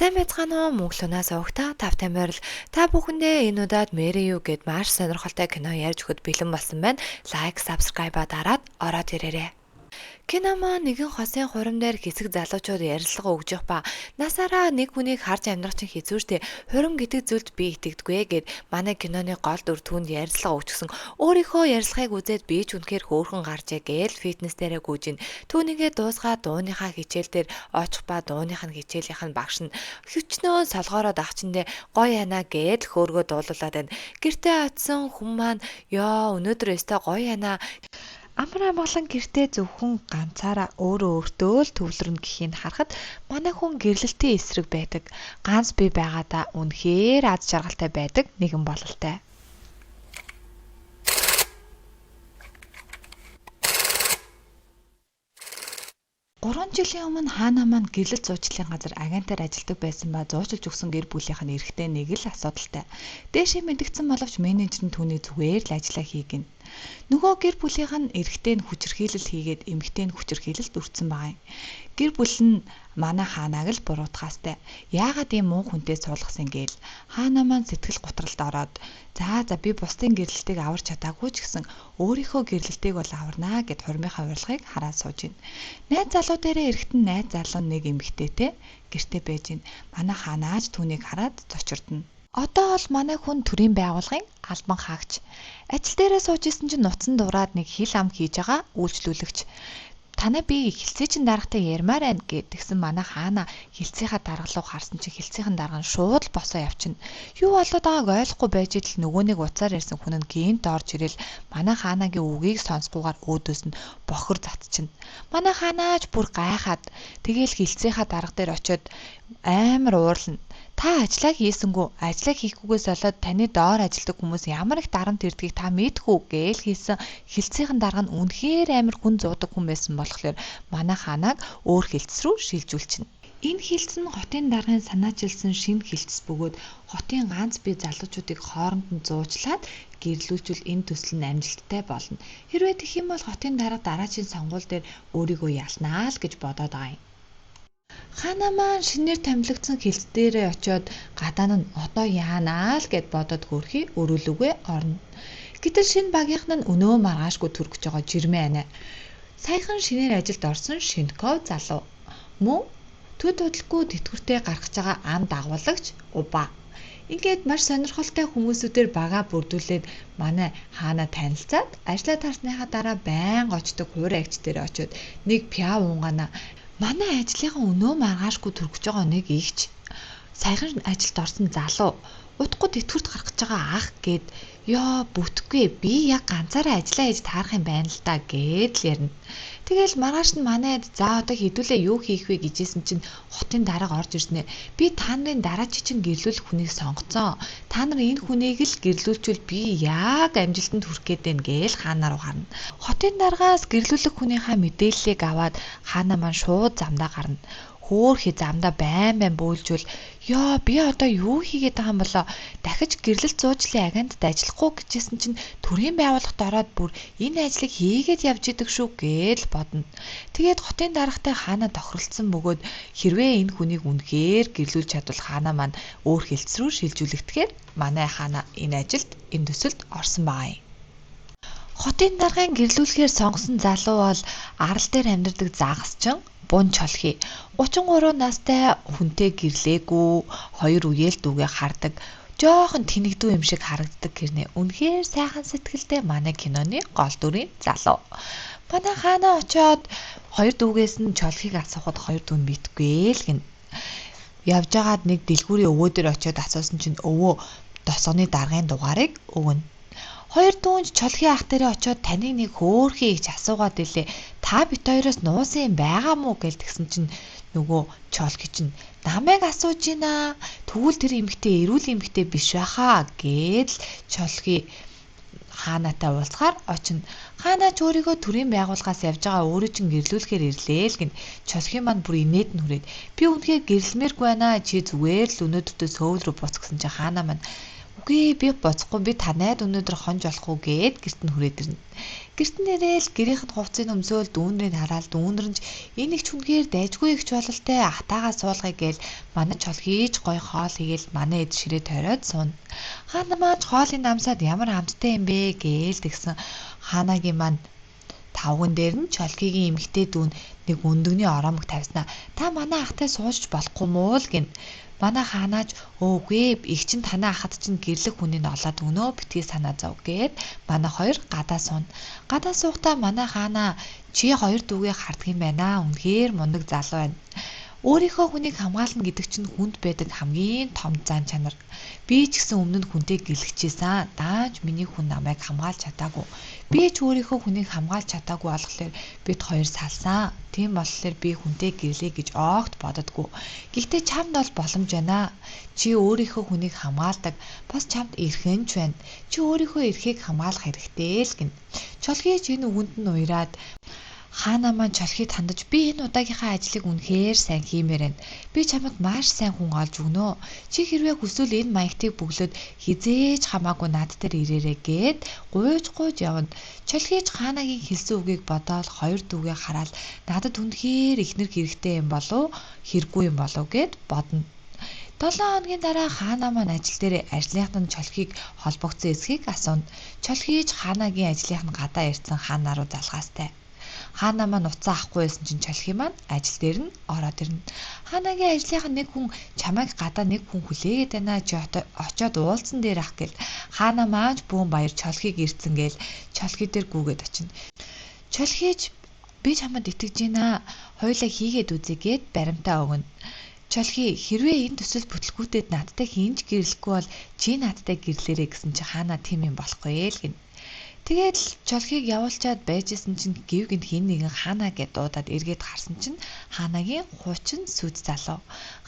Сайн байцгаана уу мөнгөлөөнөөс өгтөө тав тамирал та бүхэндээ энэ удаад Мэри юу гэд маш сонирхолтой кино ярьж өгөхөд бэлэн болсон байна. Лайк, subscribe дараад ороод ирээрэй. Кино маань нэгэн хосын хурам дээр хэсэг залуучууд ярилцлага өгж явах ба насаараа нэг хүнийг харж амьдрах чинь хэцүү штэ. Хурам гэдэг зүйлд би итгэдэггүй гэд манай киноны гол дүр түүнд ярилцлага өгчихсөн. Өөрийнхөө ярилцлагыг үзээд би ч үнэхээр хөөрхөн гарчээ гээл фитнес дээрээ гүйжин. Түүнийгээ дуусгаад дууныхаа хичээл дээр очих ба дууных нь хичээлийнх нь багш нь хүчнөө солгоороод ахчиндээ гоё яана гээд хөөргөө дуулуулад байна. Гэртээ очисон хүн маань ёо өнөөдөр өстой гоё яана амар амгалан гэртээ зөвхөн ганцаараа өөрөө өөртөө л төвлөрнө гэхийг харахад манай хүн гэрлэлтийн эсрэг байдаг. Ганц бий байгаадаа үнэхээр аз жаргалтай байдаг нэгэн бололтой. 3 жилийн өмнө хаана маань гэрлэлт зуучлалын газар агентаар ажилладаг байсан ба зуучлж өгсөн гэр бүлийнх нь эрэгтэй нэг л асуудалтай. Дээшээ мэдгдсэн боловч менежер нь түүний зүгээр л ажиллаа хийгэн. Нөгөө гэр бүлийнх нь эрэгтэй нь хүчирхийлэл хийгээд эмэгтэй нь хүчирхийлэлд өртсөн байгаа юм. Гэр бүл нь манай хаанаг л буруутгаастай. Яагаад ийм муу хүнтэй суулгасан гээл хаана маань сэтгэл готролд ороод за би бусдын гэрлэлтийг аварч чадаагүй ч гэсэн өөрийнхөө гэрлэлтийг бол аварнаа гэд хурмынхаа урилгыг хараад сууж байна. Найз залуу дээрээ эргэтэн найз залуу нэг эмэгтэйтэй гэртээ байж байна. Манай хаанааж түүнийг хараад зочирдно. Одоо бол манай хүн төрийн байгууллагын албан хаагч. Ажил дээрээ сууж исэн чинь нуцсан дураад нэг хил ам хийж байгаа үйлчлүүлэгч. Танай би хилцээ чин даргатай ярмаар байна гэдгсэн манай хаана хилцээхаа даргалуу харсан чинь хилцээхэн дарга нь шууд л босоо явчихна. Юу болоод байгааг ойлгохгүй байж ил нөгөө нэг уцаар ярьсан хүн нь гинт орж ирэл манай хаанагийн үгийг сонсгүйгээр өөдөөс нь бохор затчихна. Манай хаанааж бүр гайхаад тэгээл хилцээхаа дарга дээр очиод амар уурлана. Та ажлаа хийсэнгүү ажлаа хийхгүйгээс болоод таны доор ажилдаг хүмүүс ямар их дарамт ирдгийг та мэдхүү гээл хийсэн хилцээхэн дарга нь үнэхээр амар хүн зуудаг хүн байсан болохоор манай хаанаг өөр хилцс рүү шилжүүлчихнэ. Энэ хилцс нь хотын даргын санаачилсан шинэ хилцс бөгөөд хотын ганц бие залуучуудыг хооронд нь зуучлаад гэрлүүлжүүл энэ төсөл нь амжилттай болно. Хэрвээ тэгэх юм бол хотын дарга дараачийн сонгуул дээр өөрийгөө ялнаа л гэж бодоод байгаа юм. Хаана маань шинээр томилогдсон хилцс дээрээ очиод гадаа нь одоо яанаа л гэд бодоод хөөрхий өрөөлөгөө орно. Гэтэл шинэ багийнх нь өнөө маргаашгүй төрөж байгаа жирмээ анаа. Саяхан шинээр ажилд орсон Шинков залуу. Мөн төд удалгүй тэтгэвртэй гаргаж байгаа ам дагуулагч Уба. Ингээд маш сонирхолтой хүмүүсүүдээр бага бүрдүүлээд манай хаана танилцаад ажлаа тарсныхаа дараа байнга очдог хуурай агч дээр очиод нэг пиа унгана. Манай ажлынхаа өнөө маргаашгүй төрөж байгаа нэг игч саяхан ажилд орсон залуу удахгүй тэтгэврт гаргаж байгаа ах гээд ёо бүтггүй би яг ганцаараа ажиллаа хийж таарах юм байна л да гээд л ярина. Тэгэл маргааш нь манайд за одоо хэдүүлээ юу хийх вэ гэжсэн чинь хотын дарга орж ирснэ. Би та нарын дараачийн чинь гэрлүүлэх хүнийг сонгоцсон. Та нар энэ хүнийг л гэрлүүлчихвэл би яг амжилтанд хүрэх гээд байна гээл хаанаа руу харна. Хотын даргаас гэрлүүлэх хүнийхээ мэдээллийг аваад хаанаа маань шууд замдаа гарна. Хөөхий замдаа байн бөөлжүүл ёо би одоо юу хийгээд байгаа юм болоо дахиж гэрлэлт зуучлалын агентд ажиллахгүй гэжсэн чинь төрийн байгууллагт ороод бүр энэ ажлыг хийгээд явж идэг шүү гээл бодно. Тэгээд хотын даргатай хаана тохиролцсон бөгөөд хэрвээ энэ хүнийг үнэхээр гэрлүүлж чадвал хаана маань өөр хилцс рүү шилжүүлэхтэйгээр манай хаана энэ ажилд энэ төсөлд орсон байгаа юм. Хотын даргын гэрлүүлэхээр сонгосон залуу бол арал дээр амьдардаг загасчин бун чолхий 33 настай хүнтэй гэрлээгүй хоёр үеэл дүүгээ хардаг жоохон тэнэгдүү юм шиг харагддаг гэрнэ үнэхээр сайхан сэтгэлтэй манай киноны гол дүрийн залуу. Манай хаана очиод хоёр дүүгээс нь чолхийг асуухад хоёр дүү нь мэдгүй л гин. Явж байгаад нэг дэлгүүрийн өвөө дээр очиод асуусан чинь өвөө тосгоны даргын дугаарыг өгнө. Хоёр дүүнж чолхийн ах дээрээ очиод таныг нэг хөөхий гэж асуугаад илээ. Та бит хоёроос нуусан юм байгаа мó гэж тэгсэн чинь нөгөө чолхий чинь намайг асууж байна. Тэгвэл тэр эмэгтэй эрүүл эмэгтэй биш байхаа гээл чолхий хаанатай уулзахаар очино. Хаанач өөрийгөө төрийн байгууллагаас явж байгаа өөрөө чинь гэрлүүлэхээр ирлээ л гин. Чолхий маань бүр инээд нь хүрээд би үнэхээр гэрлэмээргүй байна. Чи зүгээр л өнөөдөртөө сөүл рүү буц гэсэн чинь хаана маань үгүй би боцохгүй би танайд өнөөдөр хонж болохгүй гээд гэрт нь хүрээд ирнэ. Гэрт нэрэл гэрийнхэнд хувцсыг өмсөөл дүүнрийг хараад дүүнэр нь энэ их хүнгээр дайжгүй ихч бололтой атаагаа суулгая гээл манай чолгийж гой хоол хийгээл манай эд ширээ тойроод сууна. Хаана маань хоолын намсаад ямар амттай юм бэ гээл тэгсэн хаанагийн маань тавган дээр нь чолгигийн эмэгтэй дүүн нэг өндөгний ороомог тавьснаа. Та манай ахтай суужж болохгүй муу л гин. Манай хаанаач өөгүй их чин танаа ахад чинь гэрлэх хүнийг олоод өгнөө битгий санаа зов гээд манай хоёр гадаа сууна. Гадаа суухдаа манай хаанаа чи хоёр дүүгээ харддаг юм байна. Үнэхээр мундаг залуу байна. Өөрийнхөө хүнийг хамгаална гэдэг чинь хүнд байдаг хамгийн том зан чанар. Би ч гэсэн өмнө нь хүнтэй гэлэгчээсэн. Дааж миний хүн намайг хамгаалж чадаагүй. Би ч өөрийнхөө хүнийг хамгаалж чадаагүй болохоор бид хоёр салсан. Тийм болохоор би хүнтэй гэрлэе гэж огт бододгүй. Гэхдээ чамд бол боломж байна. Чи өөрийнхөө хүнийг хамгаалдаг. Бас чамд эрхэн ч байна. Чи өөрийнхөө эрхийг хамгаалах хэрэгтэй л гин. Чолгийч энэ үгэнд нь уяраад хаана маань чолхийд хандаж би энэ удаагийнхаа ажлыг үнэхээр сайн хиймээр байна. Би чамд маш сайн хүн олж өгнө. Чи хэрвээ хүсвэл энэ маягтыг бөглөөд хизээж хамаагүй над дээр ирээрэй гээд гуйж явна. Чолхийч хаанагийн хэлсэн үгийг бодоод хоёр дүүгээ хараад надад үнэхээр ихнэр хэрэгтэй юм болов хэрэггүй юм болов гэд бодно. 7 хоногийн дараа хаана маань ажил дээр ажлынханд нь чолхийг холбогдсон эсхийг асууна. Чолхийч хаанагийн ажлынх нь гадаа ирсэн хаанаа руу залгаастай. Хаана маань уцаа авахгүй байсан чинь чолхий маань ажил дээр нь ороод ирнэ. Хаанагийн ажлынхан нэг хүн чамайг гадаа нэг хүн хүлээгээд байна. Чи очоод уулзсан дээр ах гэл хаана маань бүүн баяр чолхийг ирцэн гээл чолхий дээр гүгээд очино. Чолхийч би чамд итгэж байна. Хойлоо хийгээд үзье гэд баримтаа өгнө. Чолхий хэрвээ энэ төсөл бүтлгүүтэд надтай хинж гэрлэхгүй бол чи надтай гэрлээрэй гэсэн чи хаана тийм юм болохгүй л гин. Тэгээд чолхийг явуулчаад байжсэн чинь гівгэнд хин нэгэн хаана гэд дуудаад эргээд харсан чинь хаанагийн хуучин сүд залуу.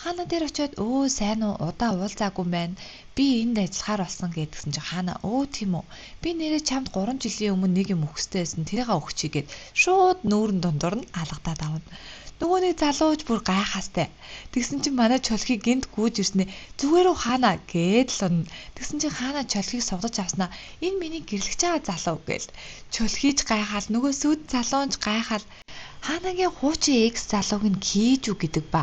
Хаана дээр очиод өө сайн уу удаа уулзаагүй байна. Би энд ажиллахаар болсон гэдгсэн чинь хаана өө тийм үү. Би нэрээ чамд 3 жилийн өмнө нэг юм өгөхтэй байсан. Тэрийгээ өгчий гэд шууд нүүрэн дундуур нь алгадаад авна. Нөгөө нэг залууж бүр гайхаастай. Тэгсэн чинь манай чолхийг гинт гүйж ирснэ. Зүгээр үү хаана гээд л унна. Тэгсэн чинь хаана чолхийг сугдаж авснаа. Энэ миний гэрлэгч байгаа залуу гээл. Чолхийч гайхаал нөгөө сүд залуунч гайхаал. Хаанагийн хуучин экс залууг нь кийжүү гэдэг ба.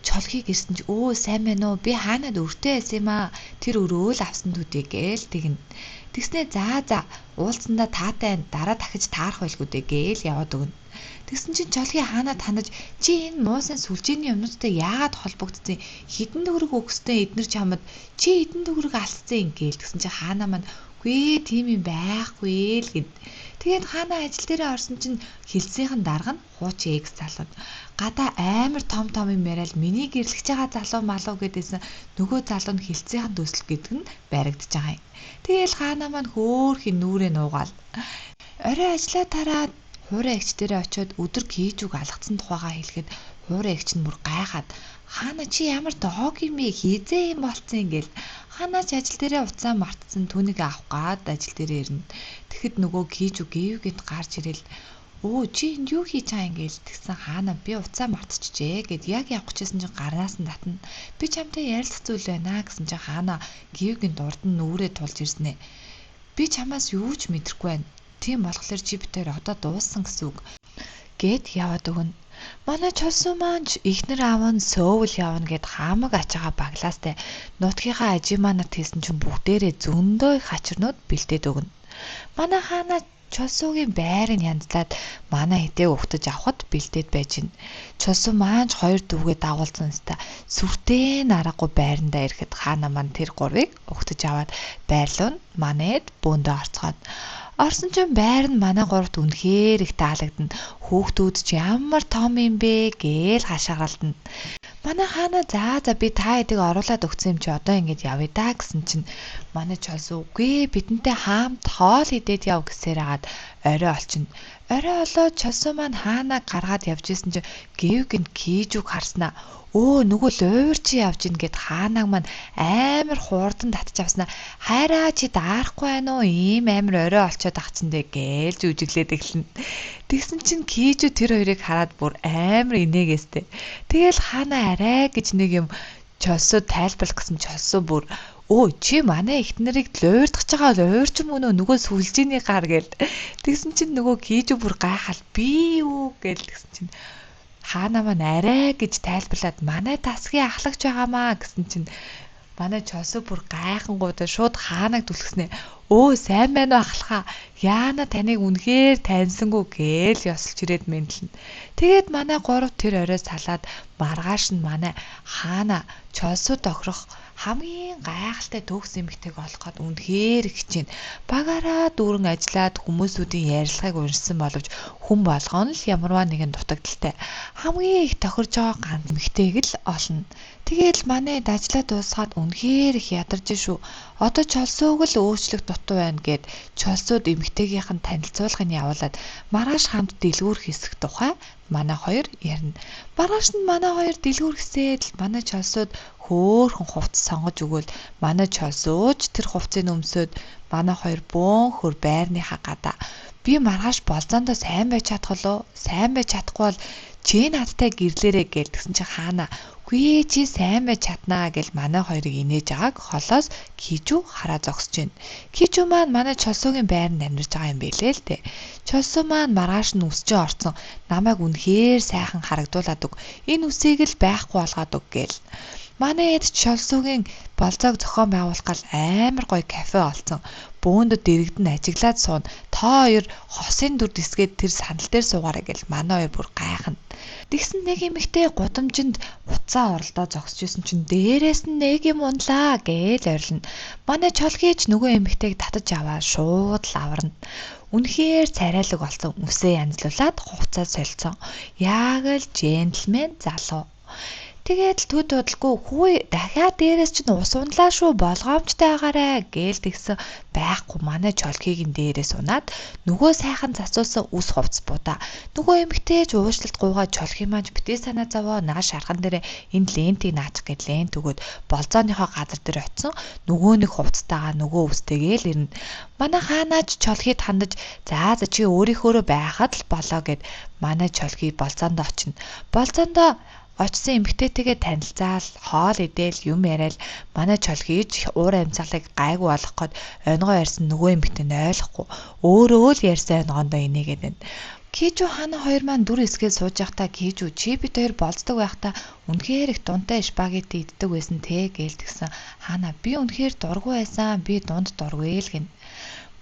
Чолхийг ирсэн чи өө сайн байна уу? Би хаанад өртөө байсан юм аа. Тэр өрөө л авсан төдий гээл тэгнэ. Тэгснээ за уулзсандаа таатай дараа дахиж таарах байлгүй дээ гээл яваад өгнө. Тэгсэн чинь чолхий хаанаа танаж чи энэ муусан сүлжээний юмнуудтай яагаад холбогдсон хідэн төгрөг өгсдөө эднэр чамд чи хідэн төгрөг алцсан гээл тэгсэн чинь хаанаа маань үгүй тийм юм байхгүй л гэд. Тэгээд хаанаа ажил дээрээ орсон чинь хэлсийнхэн дарга нь хуучин экс залуу. Гадаа амар том юм яриад миний гэрлэгч байгаа залуу малуу гэдээсэн нөгөө залуу нь хэлцийнхэн төсөл гэдэг нь баригдаж байгаа юм. Тэгээл хаанаа маань хөөхий нүрээ нуугаал. Орой ажиллаа тараад хуурай эгч дээрээ очиод өдөр кийжүүг алгацсан тухайгаа хэлэхэд хуурай эгч нь бүр гайхаад хаана чи ямар дог юм бэ хийзээ юм болцсон ингээл ханаач ажил дээрээ уцаа мартсан түүнийг авах гад ажил дээрээ ирнэ. Тэгэхэд нөгөө кийжүү гівгэнд гарч ирэл өө чи энд юу хийж байгаа ингээл тэгсэн хаана би уцаа мартчихжээ гэд яг явах гэжсэн чинь гарнаас нь татна. Би чамтай ярилцах зүйл байна гэсэн чинь хаана гівгэнд урд нь нүрээ тулж ирснэ. Би чамаас юу ч мэдрэхгүй байна. Тийм болохоор чи битээр одоо дууссан гэсэн үг гэд яваад өгнө. Манай чулсуу маань ихнэр аав нь сөөвл явна гэд хаамаг ачаага баглаастай нутгийнхаа ажи манад хэлсэн чинь бүгдээрээ зөндөө их хачирнууд бэлдээд өгнө. Манай хаана чулсуугийн байрыг янзлаад манай хитээ өгтөж авахд бэлдээд байж гин. Чулсуу маань хоёр дүүгээ дагуулсан өстой сүртэй нарахгүй байрандаа ирэхэд хаана маань тэр гурвыг өгтөж аваад байрлуун манайд бөөндөө орцгоод орсон чинь байр нь манай гуравт үнэхээр их таалагдана. Хүүхдүүд ч ямар том юм бэ гээл хашагаралдана. Манай хаана за би та хэдийг оруулаад өгсөн юм чи одоо ингэж явъя да гэсэн чинь манай чулсуу үгүй бидэнтэй хаамт хоол идээд яв гэсээр хагаад орой олчихно. Орой олоод чулсуу маань хаанаа гаргаад явж исэн чинь гівгэнд кийжүүг харснаа. Өө нөгөө луйвар чи явж ийн гэд хаанаг маань амар хуурдан татж авснаа. Хайраа чи даарахгүй байна уу? Ийм амар орой олцоод ахчихсан дээ гээл жүжиглээд эхэлнэ. Тэгсэн чинь кийжүү тэр хоёрыг хараад бүр амар инээгээстэй. Тэгэл хаана арай гэж нэг юм чулсуу тайлбарлах гэсэн чулсуу бүр Өө чи манай ихт нарыг луурдах байгаа луурч юм уу нөгөө сүлжээний гар гээл. Тэгсэн чинь нөгөө Кижу бүр гайхал би юу гээл тэгсэн чинь хаана маань арай гэж тайлбарлаад манай тасгийн ахлагч байгаамаа гэсэн чинь манай Чосо бүр гайхангуудаа шууд хаанаг түлхснэ. Өө сайн байна уу ахлахаа. Яана таныг үнэхээр таньсангүй гээл ёсолж ирээд мэдлэн. Тэгээд манай гурав тэр орой салаад маргааш нь манай хаана Чосо тохирох хамгийн гайхалтай төгс эмэгтэйг олох гээд үнэхээр хичээн. Багаараа дүүрэн ажиллаад хүмүүсүүдийн ярилцлагыг уншсан боловч хүн болгоно л ямарваа нэгэн дутагдaltaй. Хамгийн их тохирж байгаа ганц эмэгтэйг л олно. Тэгээл манайд ажиллаа дуусгаад үнэхээр их ядарч шүү. Одоо Чолсоог л өөрчлөх дутуу байна гэд Чолсууд эмэгтэйгийнх нь танилцуулгыг явуулаад маргааш хамт дэлгүүр хийсэх тухай манай хоёр ярина. Маргааш нь манай хоёр дэлгүүр хийсээд л манай Чолсууд хөөхөн хувцас сонгож өгөөл манай Чолсууч тэр хувцсыг өмсөөд манай хоёр бөөнхөр байрныхаа гадаа би маргааш болзоондоо сайн байж чадах уу? Сайн байж чадахгүй бол чи надтай гэрлээрэй гэлтгсэн чи хаана үгүй чи сайн байж чаднаа гэл манай хоёрыг инээж байгааг холоос Кижу хараа зогсож байна. Кижу маань манай Чолсогийн байранд амьдарч байгаа юм бэлээ л дээ. Чолсо маань маргааш нь үсчээ орцсон намайг үнэхээр сайхан харагдуулаад өг. Энэ үсийг л байхгүй болгоод өг гээл. Манай эд Чолсогийн болзоог зохион байгуулах амар гоё кафе олцсон. Бөөндө дэрэгдэн ажиглаад суун. Та хоёр хосын дүр дисгээд тэр сандал дээр суугаарай гэл манай хоёр бүр гайхна. Тэгсэн нэг эмэгтэй гудамжинд буцаа оролдоо зогсож исэн чинь дээрээс нь нэг юм унлаа гээл орилно. Манай Чолгийч нөгөө эмэгтэйг татаж аваад шууд л аварна. Үнэхээр царайлаг болсон үсээ янзлуулаад хувцас солилцсон. Яг л джентльмен залуу. Тэгээд л төд удалгүй хүү дахиад дээрээс чинь ус унлаа шүү болгоомжтой агаарэ гээл тэгсэн байхгүй манай Чолкигийн дээрээс унаад нөгөө сайхан засуусан ус хувцс будаа нөгөө эмэгтэйж уушлалт гуугаа Чолки маань битээ санаа зовоо нааш шархан дээр энэ лентийг наачих гэд лент өгөөд болзооныхоо газар дээр очисон нөгөө нэг хувцстайгаа нөгөө үстэйгээл ирнэ. Манай хаанаач Чолкид хандаж за чи өөрийнхөөрөө байхад л болоо гэд манай Чолки болзоондоо очино. Болзоондоо очсон эмэгтэйтэйгээ танилцаал, хоол идээл, юм яриад манай Чолгийч уур амьсгалыг гайгүй болох гээд онгоо ярьсан нөгөө эмэгтэй нь ойлгохгүй. Өөрөө л ярьсан онгоондоо инээгээд байна. Кижу хаана хоёр маань дүр эсгээд сууж байхдаа Кижу чи бид хоёр болцдог байхдаа үнэхээр их дунтай спагетти иддэг байсан те гээл тэгсэн. Хаана би үнэхээр дургүй байсан. Би дунд дургүй л гин.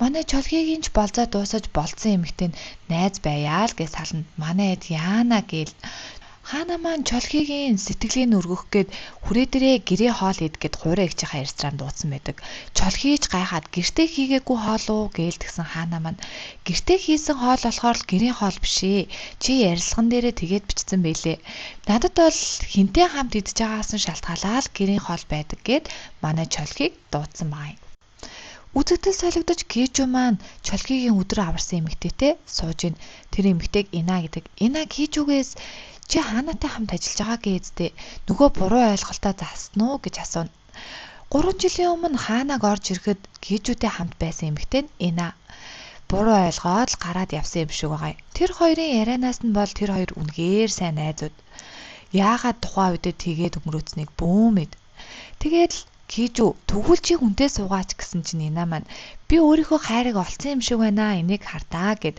Манай Чолгигийн ч болзоо дуусаж болцсон эмэгтэй нь найз байяа л гэж сална. Манай эд яана гээл хаана маань Чолгигийн сэтгэлийг өргөх гээд хүрээ дээрээ гэрээ хоол идгээд хуурай ихжихаа ресторан дуудсан байдаг. Чолгийч гайхаад гэртээ хийгээгүй хоол уу гээл тэгсэн хаана маань гэртээ хийсэн хоол болохоор л гэрийн хоол биш ээ. Чи ярилцлаган дээрээ тэгээд бичсэн байлээ. Надад бол хинтээ хамт идж байгаас нь шалтгаалаад гэрийн хоол байдаг гэд манай Чолгиг дуудсан байна. Үзэгдэл солигдож Кижу маань Чолгигийн өдөр аварсан эмэгтэйтэй сууж ийн. Тэр эмэгтэйг Ина гэдэг. Ина Кижугээс чи хаанатай хамт ажиллаж байгаа гэздээ нөгөө буруу ойлголтоо заасан уу гэж асууна. 3 жилийн өмнө хаанаг орж ирэхэд Кижутэй хамт байсан эмэгтэй нь Ина. Буруу ойлгоод л гараад явсан юм шиг байгаа. Тэр хоёрын ярианаас нь бол тэр хоёр үнэхээр сайн найзууд. Яагаад тухайн үедээ тэгээд өнгөрөөцнийг бүүмэд. Тэгээд л Кижу тэгвэл чи хүнтэй суугаач гэсэн чинь Ина маань би өөрийнхөө хайрыг олцсон юм шиг байна. Энийг хардаа гэд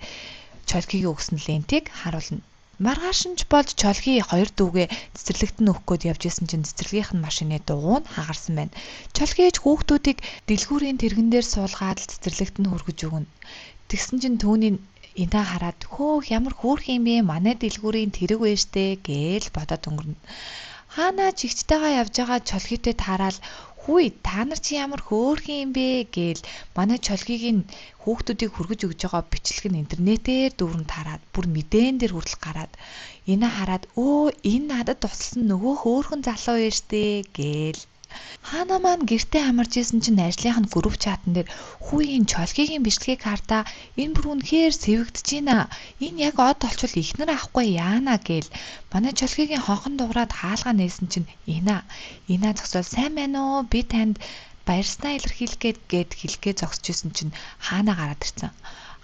Чолкигийн өгсөн лентийг харуулна. Маргааш нь болж Чолги хоёр дүүгээ цэцэрлэгт нь өгөх гээд явж исэн чинь цэцэрлэгийнх нь машины дугуй нь хагарсан байна. Чолгиж хүүхдүүдийг дэлгүүрийн тэргэн дээр суулгаад л цэцэрлэгт нь хөргөж өгнө. Тэгсэн чинь түүний Ина хараад хөөх ямар хөөрх юм бэ? Манай дэлгүүрийн тэрэг байжтэй гээл бодоод өнгөрнө. Хаана ч ихчтэйгээ явж байгаа Чолгитэй таараад хүй та нар чи ямар хөөрхөн юм бэ гээл манай Чолгигийн хүүхдүүдийг хөргөж өгж байгаа бичлэг нь интернетээр дүүрэн тараад бүр мэдээн дээр хүртэл гараад Ина хараад өө энэ надад тусалсан нөгөө хөөрхөн залуу байж тээ гээл хаана маань гэртээ амарч исэн чинь ажлынх нь групп чатан дээр хүй энэ Чолгигийн бичлэгийг хардаа энэ бүр үнэхээр сэвэгдэж байна. Энэ яг од олчвол ихнэр авахгүй яана гээл манай Чолгигийн хонхон дуурайд хаалгаа нээсэн чинь Ина зогсоод сайн байна уу би танд баярснаа илэрхийлэх гээд хэлэхээ зогсож исэн чинь хаана гараад ирсэн.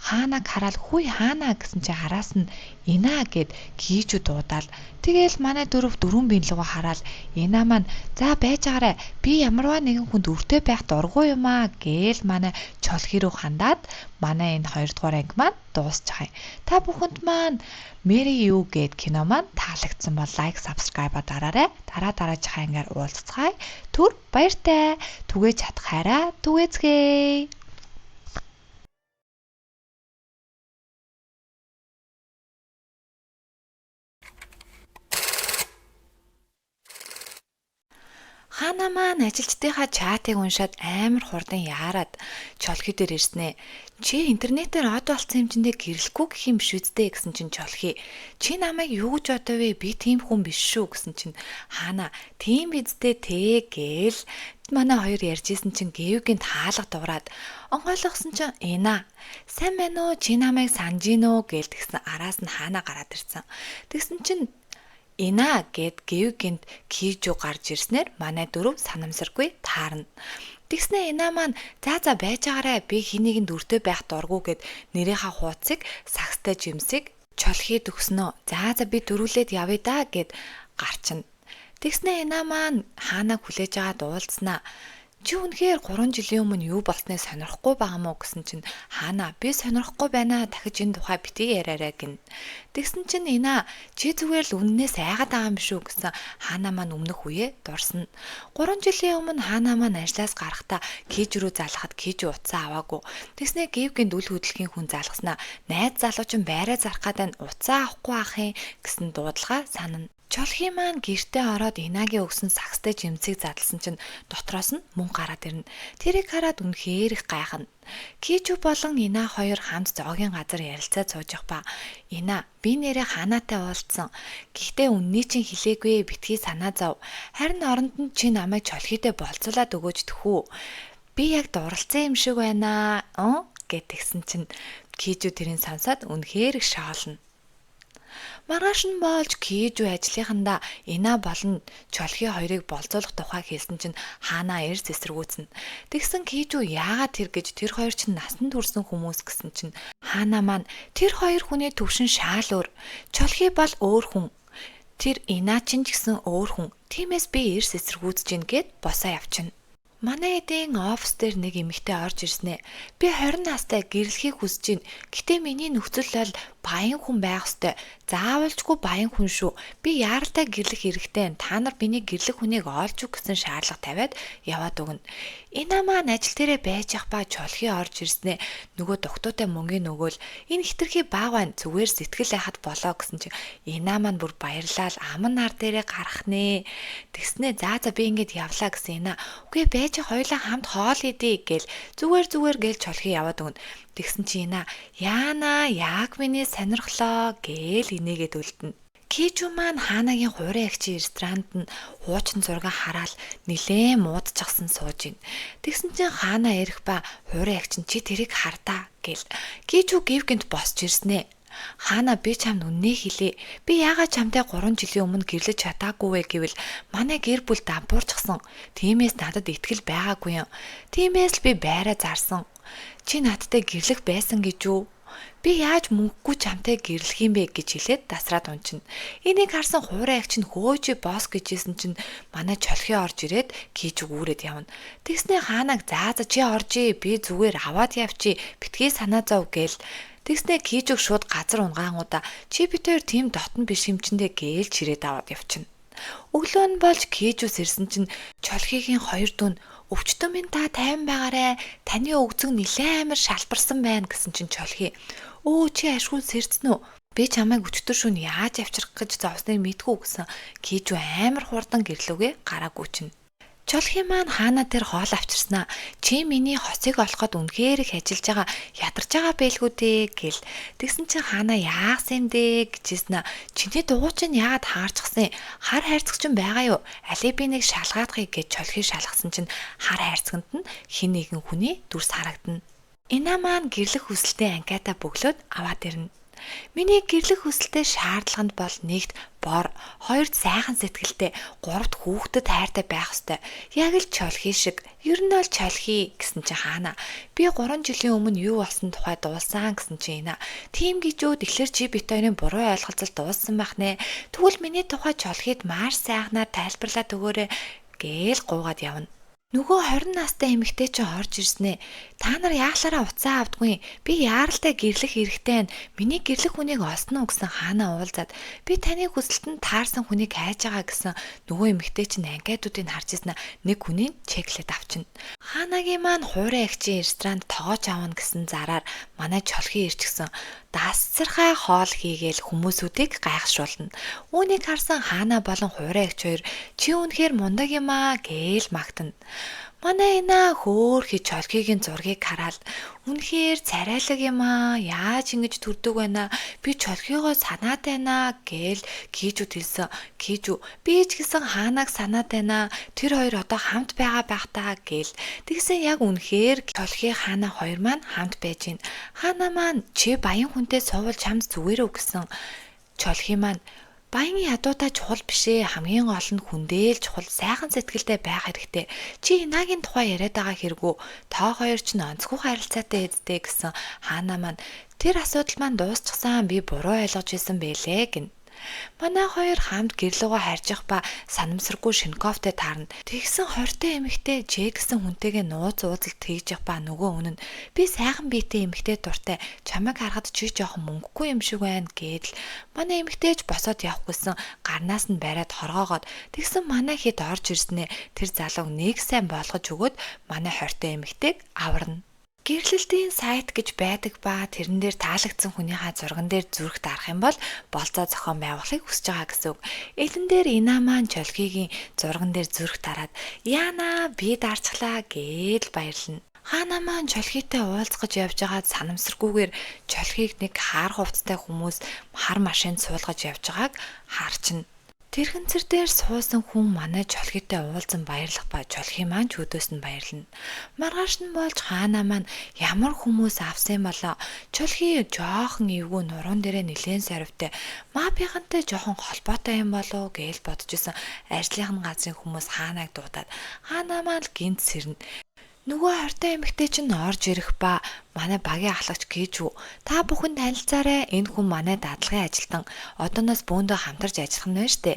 Хаанаг хараад "Хүй хаана" гэсэн чи араас нь "Инаа" гэд кийжүү дуудаал. Тэгээл манай дөрвөн биен руугаа хараад Инаа маань "За байж байгаарай. Би ямарваа нэгэн хүнд өртөө байх дургүй юм аа" гээл манай чолхи руу хандаад манай энэ 2 дугаар анги маань дуусчих юм. Та бүхэнд маань Marry You гэд кино маань таалагдсан бол лайк, subscribe дараарай. Дараагийнхаа ангаар уулзцгаая. Түр баяртай. Түгээж чадах хайраа түгээцгээе. Хаана маань ажилчдынхаа чатыг уншаад амар хурдан яарад чолхи дээр ирснэ. Чи интернетээр од болсон хэмжээндээ гэрлэхгүй гэх юм биш үсттэй гэсэн чинь чолхи. Чи намайг юу гэж бодов вэ? Би тийм хүн биш шүү гэсэн чинь хаана тийм биздээ тэ гээл манай хоёр ярьжсэн чинь гэвгийн таалга дуураад онгойлгосон чинь Инаа сайн байна уу? Чи намайг санаж гин үү гээл тэгсэн араас нь хаана гараад ирсэн. Тэгсэн чинь Инаа гэд гэвгинт кийжүү гарч ирснээр манай дөрөв санамсаргүй таарна. Тэгснэ Инаа маань за байж байгаарай би хэнийг дүртэй байх дурггүй гэд нэрийнхаа хуудсыг сагстай жимсийг чолхид өгснөө. За би дөрүүлээд явъя да гэд гарчна. Тэгснэ Инаа маань хаанаг хүлээж аваад уулзнаа. Чи үнэхээр 3 жилийн өмнө юу болсныг сонирхгүй байгаа мó гэсэн чинь хаана би сонирхгүй байна дахиж энэ тухай битгий яриарай гин. Тэгсэн чинь Инаа чи зүгээр л үннээс айгаад байгаа юм шүү гэсэн хаана маань өмнөх үе дурсна. 3 жилийн өмнө хаана маань ажлаас гарахдаа кийж рүү залхахад кийж утсаа аваагүй. Тэгснэ гэвгийн дүл хөдлөхийн хүн залгаснаа найз залуучин байраа зарах гэдэг утсаа авахгүй ахын гэсэн дуудлага санана. Чолхи маань гэртээ ороод Инаагийн өгсөн сагстай жимсийг задлсан чинь дотроос нь мөн гараад ирнэ. Тэрийг хараад үнэхээр их гайхна. Кийжүү болон Инаа хоёр хамт зоогийн газар ярилцаад сууж явах ба. Инаа би нэрээ ханаатай уулзсан. Гэхдээ үнний чинь хэлээгүй битгий санаа зов. Харин оронд нь чи намайг чолхидээ болцуулаад өгөөч төхүү. Би яг дурлцсан юм шиг байна. Гэт тэгсэн чинь кийжүү тэрийн сонсоод үнэхээр их шоолно. Маргааш нь болж кийжүү ажлынхандаа Инаа болон чолхи хоёрыг болцоолох тухай хэлсэн чинь хаанаа эрс эсэргүүцнэ. Тэгсэн кийжүү яагаад тэр гэж тэр хоёр чинь насанд хүрсэн хүмүүс гэсэн чинь хаанаа маань тэр хоёр хүний төвшин шаал өөр. Чолхи бол өөр хүн. Тэр Инаа чинь ч гэсэн өөр хүн. Тиймээс би эрс эсэргүүцэж гин гэд босоо явчихна. Манай эдийн офис дээр нэг эмэгтэй орж ирснэ. Би 20 настай гэрлэхийг хүсэж байна. Гэтэ миний нөхцөл бол баян хүн байх ёстой. Заавалжгүй баян хүн шүү. Би яаралтай гэрлэх хэрэгтэй. Та нар миний гэрлэх хүнийг олж өг гэсэн шаардлага тавиад яваад өгнө. Инаа маань ажил дээрээ байж ах ба чолхи орж ирснэ. Нөгөө дугтуутай мөнгөний нөгөөл энэ хитрхи баг байна. Зүгээр сэтгэл айхад болоо гэсэн чинь Инаа маань бүр баярлал аман нар дээрээ гарах нэ. Тэгснэ за би ингэж явлаа гэсэн Инаа. Үгүй байж хоёлаа хамт хоол идэ гэл зүгээр гээл чолхи яваад өгнө. Тэгсэн чи Инаа яана яг миний сонирхлоо гээл инээгээд үлдэнэ. Кийжүү маань хаанагийн хуурай агчийн ресторанд нь хуучин зураг хараал нилээн муудчихсан сууж ийн. Тэгсэн чинь хаана ирэх ба хуурай агчин чи тэрийг хардаа гэл. Кийжүү гэвгэнт босч ирснэ. Хаана би чамд үннээ хэлээ. Би яагаад чамтай 3 жилийн өмнө гэрлэж чадаагүй вэ гэвэл манай гэр бүл дампуурчихсан. Тиймээс надад итгэл байгаагүй юм. Тиймээс л би байраа зарсан. Чи надтай гэрлэх байсан гэж үү? Би яаж мөнгөгүй чамтай гэрлэх юм бэ гэж хэлээд дасраад унчина. Энийг харсан хуурай агч нь хөөж босс гэжсэн чинь манай чолхи орж ирээд кийж үүрээд явна. Тэгснэ хаанаг за чи оржээ би зүгээр аваад явчи битгий санаа зов гээл. Тэгснэ кийжүг шууд газар унгаангуудаа чи битээр тийм дотн биш хэмчэндээ гээл чирээд аваад явчихна. Өглөө нь болж кийжүүс ирсэн чинь чолхигийн хоёр дүүн өвчтөн минь та тайван байгаарэ. Таны өгзөг нилээн амар шалбарсан байна гэсэн чинь чолхи. Өө чи ашгүй сэрдсэн үү? Би чамайг өчтөр шөнө яаж авчрах гэж зовсныг мэдгүй гэсэн кийжүү амар хурдан гэрлүүгээ гараагүй чинь. Чолхи маань хаана тэр хоол авчирснаа. Чи миний хосыг олоход үнэхээр их ажиллаж байгаа ядарч байгаа бэлгүү дээ гэл. Тэгсэн чинь хаана яагсан юм дээ гэжсэн. Чиний дугуй чинь яагаад хаарчихсан? Хар хайрцагч юм байгаа юу? Алий би нэг шалгаадахыг гэж чолхи шалгасан чинь хар хайрцагт нь хин нэгэн хүний дүрс харагдана. Инаа маань гэрлэх хүсэлтээ анкета бөглөөд аваад ирнэ. Миний гэрлэх хүсэлтэй шаардлаганд бол нэгт бор, хоёрт сайхан сэтгэлтэй, гуравт хүүхдэд хайртай байх ёстой. Яг л чолхи шиг. Ер нь бол чолхи гэсэн чи хаана. Би 3 жилийн өмнө юу болсон тухай дуулсан гэсэн чи ийна. Тим гिजүүд ихлэр чи бит хоёрын буруу ойлголцол дууссан байх нэ. Тэгвэл миний тухай чолхид маш сайхнаар тайлбарлаад өгөөрэй гээл гуугаад явна. Нөгөө 20 настай эмэгтэй чинь орж ирснэ. Та нар яахлаараа уцаа авдгүй. Би яаралтай гэрлэх эрхтэй. Миний гэрлэх хүнийг олсно гэсэн хаанаа уулзаад би таны хүсэлтэнд таарсан хүнийг хайж байгаа гэсэн нөгөө эмэгтэй чинь анкетуудыг харж ирсэн. Нэг хүнийг чеклээд авчина. Хаанагийн маань хуурай агчийн ресторанд тоогооч аавна гэсэн зараар манай чолхи ирчихсэн. Дасцархай хоол хийгээл хүмүүсүүдийг гайхшруулна. Үүнийг харсан хаана болон хуурай агч хоёр чи үнэхээр мундаг юм аа гээл магтана. Манай энаа хөөхий чолхигийн зургийг хараад үнэхээр царайлаг юм аа. Яаж ингэж төрдөг байна? Би чолхигоо санаад байна гээл гişүүд хэлсэн. Гişүү би ч гэсэн хаанаг санаад байна. Тэр хоёр одоо хамт байгаа байх таа гээл. Тэгсэн яг үнэхээр чолхи хаана хоёр маань хамт байж гин. Хаана маань чи баян хүнтэй суулж хамт зүгээрөө гэсэн. Чолхи маань баян ядуудаа чухал бишээ, хамгийн гол нь хүндэл чухал, сайхан сэтгэлтэй байх хэрэгтэй. Чи энагийн тухай яриад байгаа хэрэггүй. Та хоёр ч онцгүй харилцаатай эдтэй гэсэн хаана маань тэр асуудал маань дуусчихсан би буруу ойлгож исэн бэлээ гин. Манай хоёр хамт гэрлүүгөө харьжих ба санамсаргүй шинковтэй таарна. Тэгсэн 20-тэй эмэгтэй Жэ гэсэн хүнтэйгээ нууц уудалд тэгжих ба нөгөө үнэн. Би сайхан биетэй эмэгтэй дуртай. Чамайг харахад чи жоохон мөнгөгүй юм шиг байна гэдэл. Манай эмэгтэйч босоод явах гэсэн гарнаас нь бариад хоргоогоод тэгсэн манай хэд орж ирснэ. Тэр залуу нэг сайн болгож өгөөд манай 20-тэй эмэгтэйг аварна. Гэрлэлтийн сайт гэж байдаг ба тэрэн дээр таалагдсан хүнийхээ зурган дээр зүрх дарах юм бол болцоо зохион байгуулахыг хүсэж байгаа гэсэн үг. Элэн дээр Ина маань чолхигийн зурган дээр зүрх дараад "Яна би дарчлаа" гэж баярлана. Хаана маань чолхитой уулзгаж явж байгаад санамсаргүйгээр чолхиг нэг хар хувцастай хүмүүс хар машинд суулгаж явж байгааг харчна. Тэрхэнцэр дээр суусан хүн манай чолхитой уулзан баярлах ба чолхи маань ч өдөөс нь баярлана. Маргааш нь болж хаана маань ямар хүмүүс авсан болоо. Чолхи жоохон эвгүй нуруунд дээрээ нилээн сорвтой. Мапихантай жоохон холбоотой юм болов гэж бодож исэн. Ажлынхан газрын хүмүүс хаанаг дуудаад хаана маань л гинт сэрнэ. Нөгөө 20-тай эмэгтэй чинь орж ирэх ба манай багийн ахлагч Гişүү та бүхэн танилцаарай энэ хүн манай дадлагын ажилтан одооноос бөөндөө хамтарч ажиллах нь байна штэ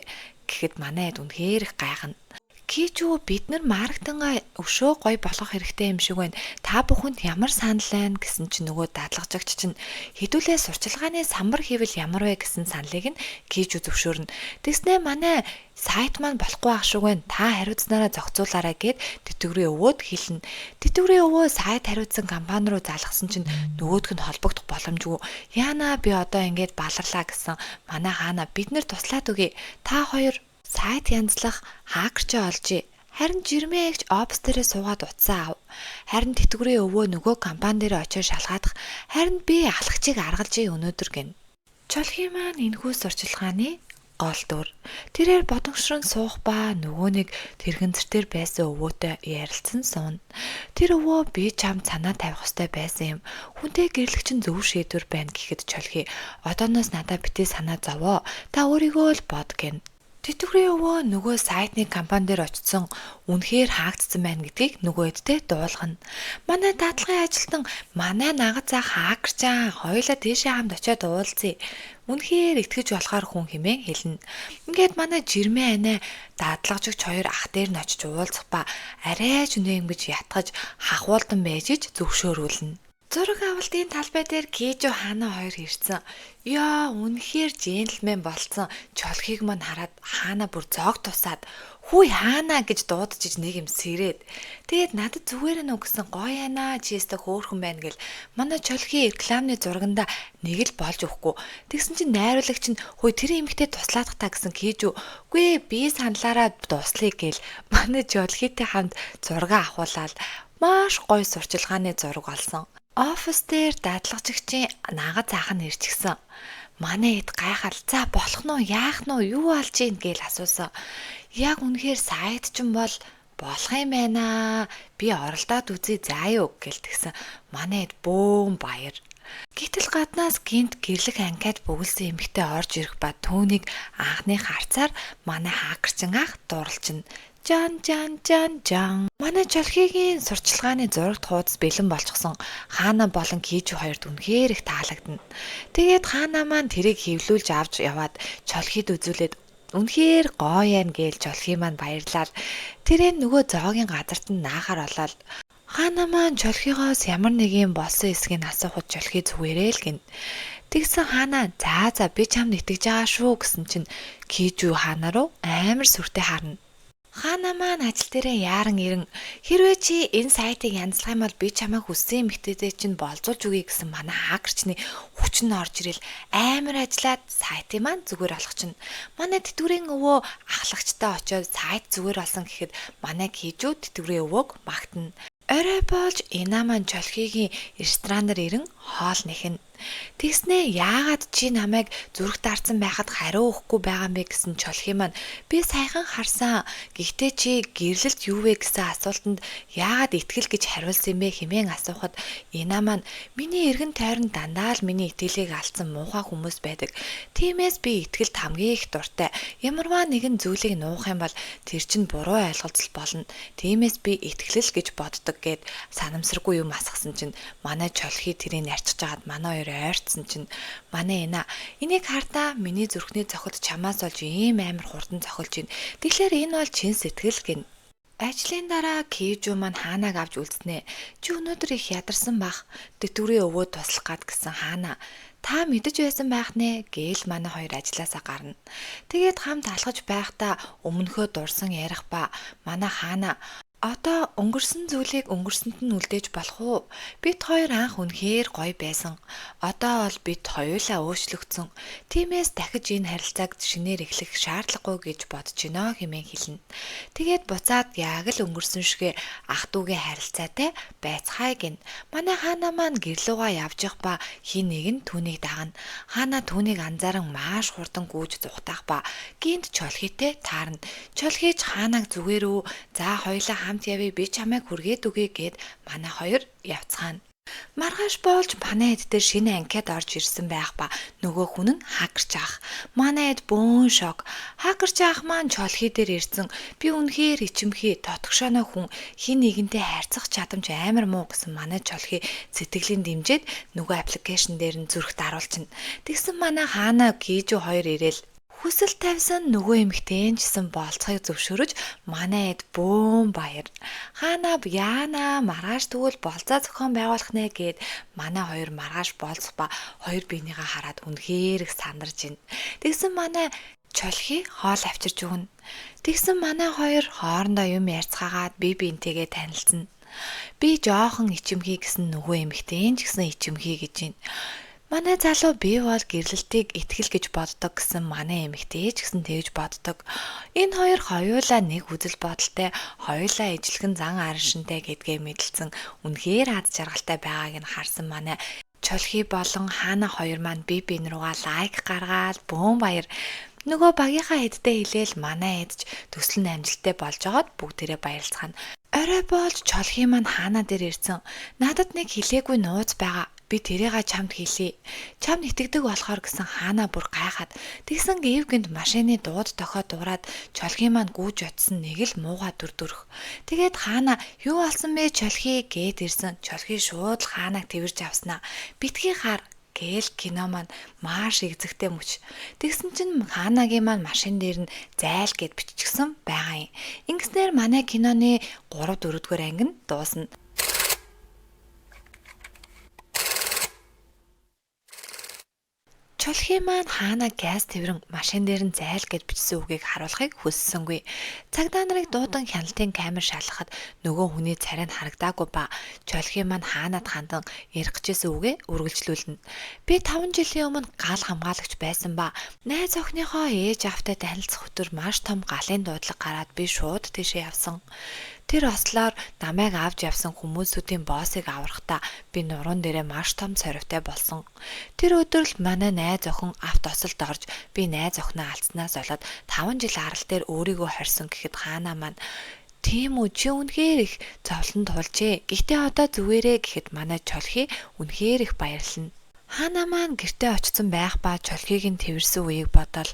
гэхэд манай эд үнэхээр их гайхна. Гişүү бид нар маркетинга өшөө гоё болгох хэрэгтэй юм шиг байна. Та бүхэнд ямар санал байна гэсэн чинь нөгөө дадлагжагч чинь хэдүүлээ сурчлагын самбар хийвэл ямар вэ гэсэн саналыг нь Гişүү зөвшөөрнө. Тэгснээ манай сайт маань болохгүй ах шиг байна. Та хариуцнараа зохицуулаарай гэд тэтгэврийн өвөөд хэлнэ. Тэтгэврийн өвөө сайт хариуцсан компани руу залгасан чинь нөгөөдг нь холбогдох боломжгүй. Яана би одоо ингэж баларлаа гэсэн манай хаана бид нар туслаад өгье. Та хоёр сайт янзлах хакерч олжээ. Харин жирмээ эгч опс дээрээ суугаад утсаа ав. Харин тэтгэврийн өвөө нөгөө компани дээр очиж шалгаадах. Харин би ахлагчийг аргалжээ өнөөдөр гин. Чолхи маань энэхүү сурчлагын гол дүр. Тэрээр бодогшрон суух ба нөгөө нэг тэрэгэнцэр байсан өвөөтэй ярилцсан суун. Тэр өвөө би чамд санаа тавих хэрэгтэй байсан юм. Хүнтэй гэрлэгч нь зөв шийдвэр байна гэхэд чолхи одооноос надад битээ санаа зовоо. Та өөрийгөө л бод гин. Тэтгэврийн өвөө нөгөө сайтны компани дээр очсон үнэхээр хаагдсан байна гэдгийг нөгөө эдтэй дуулгана. Манай дадлагын ажилтан манай нагад заа хакерчаа хоёулаа тийшээ хамт очиод уулзъя. Үнэхээр итгэж болохоор хүн хэмээн хэлнэ. Ингээд манай жирмээ анаа дадлагжигч хоёр ах дээр нь очиж уулзах ба арайч үнэнгэж ятгаж хахуулдан байж ич зөвшөөрүүлнэ. Зураг авалтын талбай дээр Гişүү хаана хоёр ирсэн. Яа, үнэхээр джентльмен болцсон. Чолхиг мань хараад хаана бүр зоог тусаад "Хүй хаана" гэж дуудаж иж нэг юм сэрээд. Тэгээд надад зүгээр нөө гэсэн гоё яана чийстэ хөөхөн байна гэл манай чолхи рекламны зурганда нэг л болж өгөхгүй. Тэгсэн чинь найруулагч нь "Хүй тэр эмэгтэй туслаадах та" гэсэн Гişүү. "Үгүй би саналаараа дуслая" гэл манай чолхитэй хамт зураг авахуулаад маш гоё сурчлагын зураг олсон. Офис дээр дадлагжигчийн нагад заах нь ирчихсэн. Манай эд гайхал "За болох нь уу, яах нь уу, юу алж ийн" гэж асуусан. Яг үнэхээр сайт ч юм бол болох юм байна. Би оролдоод үзье заа юу гэлтгсэн. Манай эд бөөн баяр. Гэтэл гаднаас гинт гэрлэх анкиад бөглсөн эмэгтэй орж ирэх ба түүнийг анхны харцаар манай хакерчин ах дууралжин. Жан жан жан жан. Манай чолхигийн сурчлагын зурагт хуудас бэлэн болчихсон. Хаана болон Кижу хоёрт үнэхээр их таалагдана. Тэгээд хаана маань тэрийг хевлүүлж авч яваад чолхид үзүүлээд үнэхээр гоё юм гээл чолхи маань баярлал. Тэрэн нөгөө зоогийн газарт нь наахаар болоод хаана маань чолхигоос ямар нэг юм болсон эсгийг асуухад чолхи зүгээрээ л гин. Тэгсэн хаана за би чамд итгэж байгаа шүү гэсэн чинь Кижу хаана руу амар сүртэй харна. Хаана маань ажил дээрээ яаран ирэн хэрвээ чи энэ сайтыг янзлах юм бол би чамайг хүссэн эмэгтэйдээ чинь болзуулж өгье гэсэн манай хакерчны хүчин орж ирэл амар ажиллаад сайтыг маань зүгээр болох чинь манай тэтгэврийн өвөө ахлагчтай очиод сайт зүгээр болсон гэхэд манай Кижу тэтгэврийн өвөөг магтана. Орой болж Ина маань чолхигийн ресторанаар ирэн хоол нэхнэ. Тэгснээ яагаад чи намайг зүрх дарсан байхад хариу өгөхгүй байгаа юм бэ гэсэн чолхи маань би саяхан харсан. Гэхдээ чи гэрлэлт юу вэ гэсэн асуултанд яагаад итгэл гэж хариулсан юм бэ хэмээн асуухад Ина маань миний эргэн тойронд дандаа л миний итгэлийг алдсан муухай хүмүүс байдаг. Тиймээс би итгэлд хамгийн их дуртай. Ямарваа нэгэн зүйлийг нуух юм бол тэр чинь буруу ойлголцол болно. Тиймээс би итгэлэл гэж боддог гэд санамсаргүй юм асгасан чинь манай чолхи тэрийг арчиж жагаад манай ойрцсон чинь манай Ина энийг хартаа миний зүрхний цохилт чамаас олж ийм амар хурдан цохилж байна. Тэгэхээр энэ бол чин сэтгэл гин. Ажлын дараа Кижу маань хаанаг авч үлдснэ. Чи өнөөдөр их ядарсан бах. Тэтгэврийн өвөө туслах гад гэсэн хаана. Та мэдэж байсан байх нэ гээл манай хоёр ажилласаа гарна. Тэгээд хамт алхаж байхдаа өмнөхөө дурсан ярих ба манай хаана одоо өнгөрсөн зүйлийг өнгөрсөнд нь үлдээж болох уу? Бид хоёр анх үнэхээр гоё байсан. Одоо бол бид хоёулаа өөрчлөгдсөн. Тиймээс дахиж энэ харилцааг шинээр эхлэх шаардлагагүй гэж бодож байна хэмээн хэлнэ. Тэгээд буцаад яг л өнгөрсөн шигэ ах дүүгийн харилцаатай байцгаая гин. Манай хаана маань гэрлүүгээ явж явах ба хин нэг нь түүнийг дагна. Хаана түүнийг анзааран маш хурдан гүйж зүхтах ба гинт чолхитэй таарна. Чолхиж хаанаг зүгээрөө за хоёулаа хамт явъя би чамайг хүргээд өгье гэд манай хоёр явцгаана. Маргааш болж манай эд дээр шинэ анкет орж ирсэн байх ба нөгөө хүн нь хакерч ах. Манай эд бөөн шок. Хакерч ах маань чолхи дээр ирсэн. Би үнэхээр ичимхий тотгошооно хүн хин нэгэнтэй харьцах чадамж амар муу гэсэн манай чолхи сэтгэлийн дэмжиж нөгөө аппликейшн дээр нь зүрх даруулчихна. Тэгсэн манай хаана Кижу хоёр ирээл хүсэл тавьсан нөгөө эмэгтэйн чсэн болцохыг зөвшөөрөж манай эд бөөн баяр. Хаана яана маргааш тэгвэл болцоо зохион байгуулах нэ гэд манай хоёр маргааш болцох ба хоёр биенийгээ хараад үнэхээр их сандарж байна. Тэгсэн манай чолхи хоол авчирч өгнө. Тэгсэн манай хоёр хоорондоо юм ярьцгаагаад би биентэйгээ танилцсан. Би жоохон ичимхий гэсэн нөгөө эмэгтэйн ч гэсэн ичимхий гэж байна. Манай залуу би бол гэрлэлтийг итгэл гэж боддог гэсэн манай эмэгтэй ч гэсэн тэгж боддог. Энэ хоёр хоёулаа нэг үзэл бодолтой, хоёулаа ижилхэн зан аршинтай гэдгээ мэдлсэн үнэхээр аз жаргалтай байгааг нь харсан манай чолхи болон хаана хоёр маань бин руугаа лайк гаргаад бөөн баяр. Нөгөө багийнхаа эдтэй хэлээл манай эдж төсөл нь амжилттай болж байгаад бүгдээрээ баярлцгаана. Орой болж чолхи маань хаана дээр ирсэн. Надад нэг хэлээгүй нууц байгаа. Би тэрийгээ чамд хэлье. Чамд итгэдэг болохоор гэсэн хаана бүр гайхаад тэгсэн гэвгэнд машины дууд дохиод дуураад чолхи маань гүйж очсон нэг л мууга дүрдүрх. Тэгээд хаана юу болсон бэ чолхи гээд ирсэн. Чолхи шууд л хаанаг тэрж авснаа. Битгий хар гээл кино маань маш игзэгтэй мөч. Тэгсэн чинь хаанагийн маань машин дээр нь зайл гэд биччихсэн байгаа юм. Ингэснээр манай киноны 3-4 дугаар анги нь дуусна. Чолхи маань хаана газ тэрэн машин дээр нь зайл гэж бичсэн үгийг харуулахыг хүссэнгүй. Цагдаа нарыг дуудан хяналтын камер шалгахад нөгөө хүний царай нь харагдаагүй ба чолхи маань хаанад хандан ярих гэжсэн үгээ үргэлжлүүлнэ. Би 5 жилийн өмнө гал хамгаалагч байсан ба найз охиныхоо ээж автай танилцах өдөр маш том галын дуудлага гараад би шууд тийшээ явсан. Тэр ослоор намайг авч явсан хүмүүсүүдийн боссыг аврахтаа би нуруунд дээрээ маш том сорвтой болсон. Тэр өдөр л манай найз охин авто осолд орж би найз охиноо алдснаас болоод 5 жил арал дээр өөрийгөө хорьсон гэхэд хаана маань тийм үү чи үнэхээр их зовлон тулжээ. Гэхдээ одоо зүгээрээ гэхэд манай чолхи үнэхээр их баярлана. Хаана маань гэртээ очсон байх ба чолхийг нь тэрсэн үеийг бодоод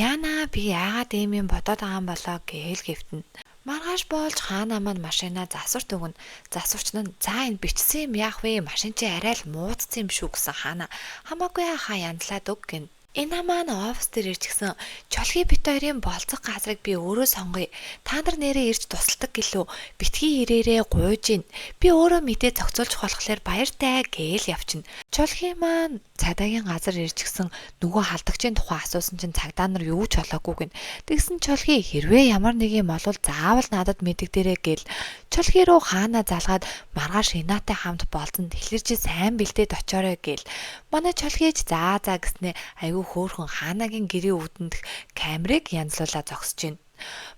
яана би яагаад ийм юм бодоод байгаа юм болоо гээл гэвтэн. Маргааш болж хаана маань машинаа засварт өгнө. Засварч нь за энэ бичсэн юм яах вэ? Машин чи арай л муудсан юм шүү гэсэн хаана. Хамаагүй хаа янзлаад өг гин. Энэ маань офис дээр ирчихсэн чолхий бит хоёрын болцох газрыг би өөрөө сонгоё. Та нар нэрээ ирж тусалдаг гэлөө. Битгий ирээрээ гуйж ийн. Би өөрөө мэдээ зохицуулж болохоор баяртай гээл явчихна. Чолхий маань цагдаагийн газар ирчихсэн нөгөө халдагчийн тухай асуусан чинь цагдаа нар юу ч олоогүй гин. Тэгсэн чолхий хэрвээ ямар нэг юм олвол заавал надад мэдэгдэрэй гээл. Чолхий руу хаана залгаад маргааш Инаатай хамт болцсон тэлэр чи сайн бэлдээд очоорой гээл. Манай чолхийч за гэснээ айгүй хөөхөн хаанагийн гэрийн өвдөнд камерыг янзлуулаад зогсож байна.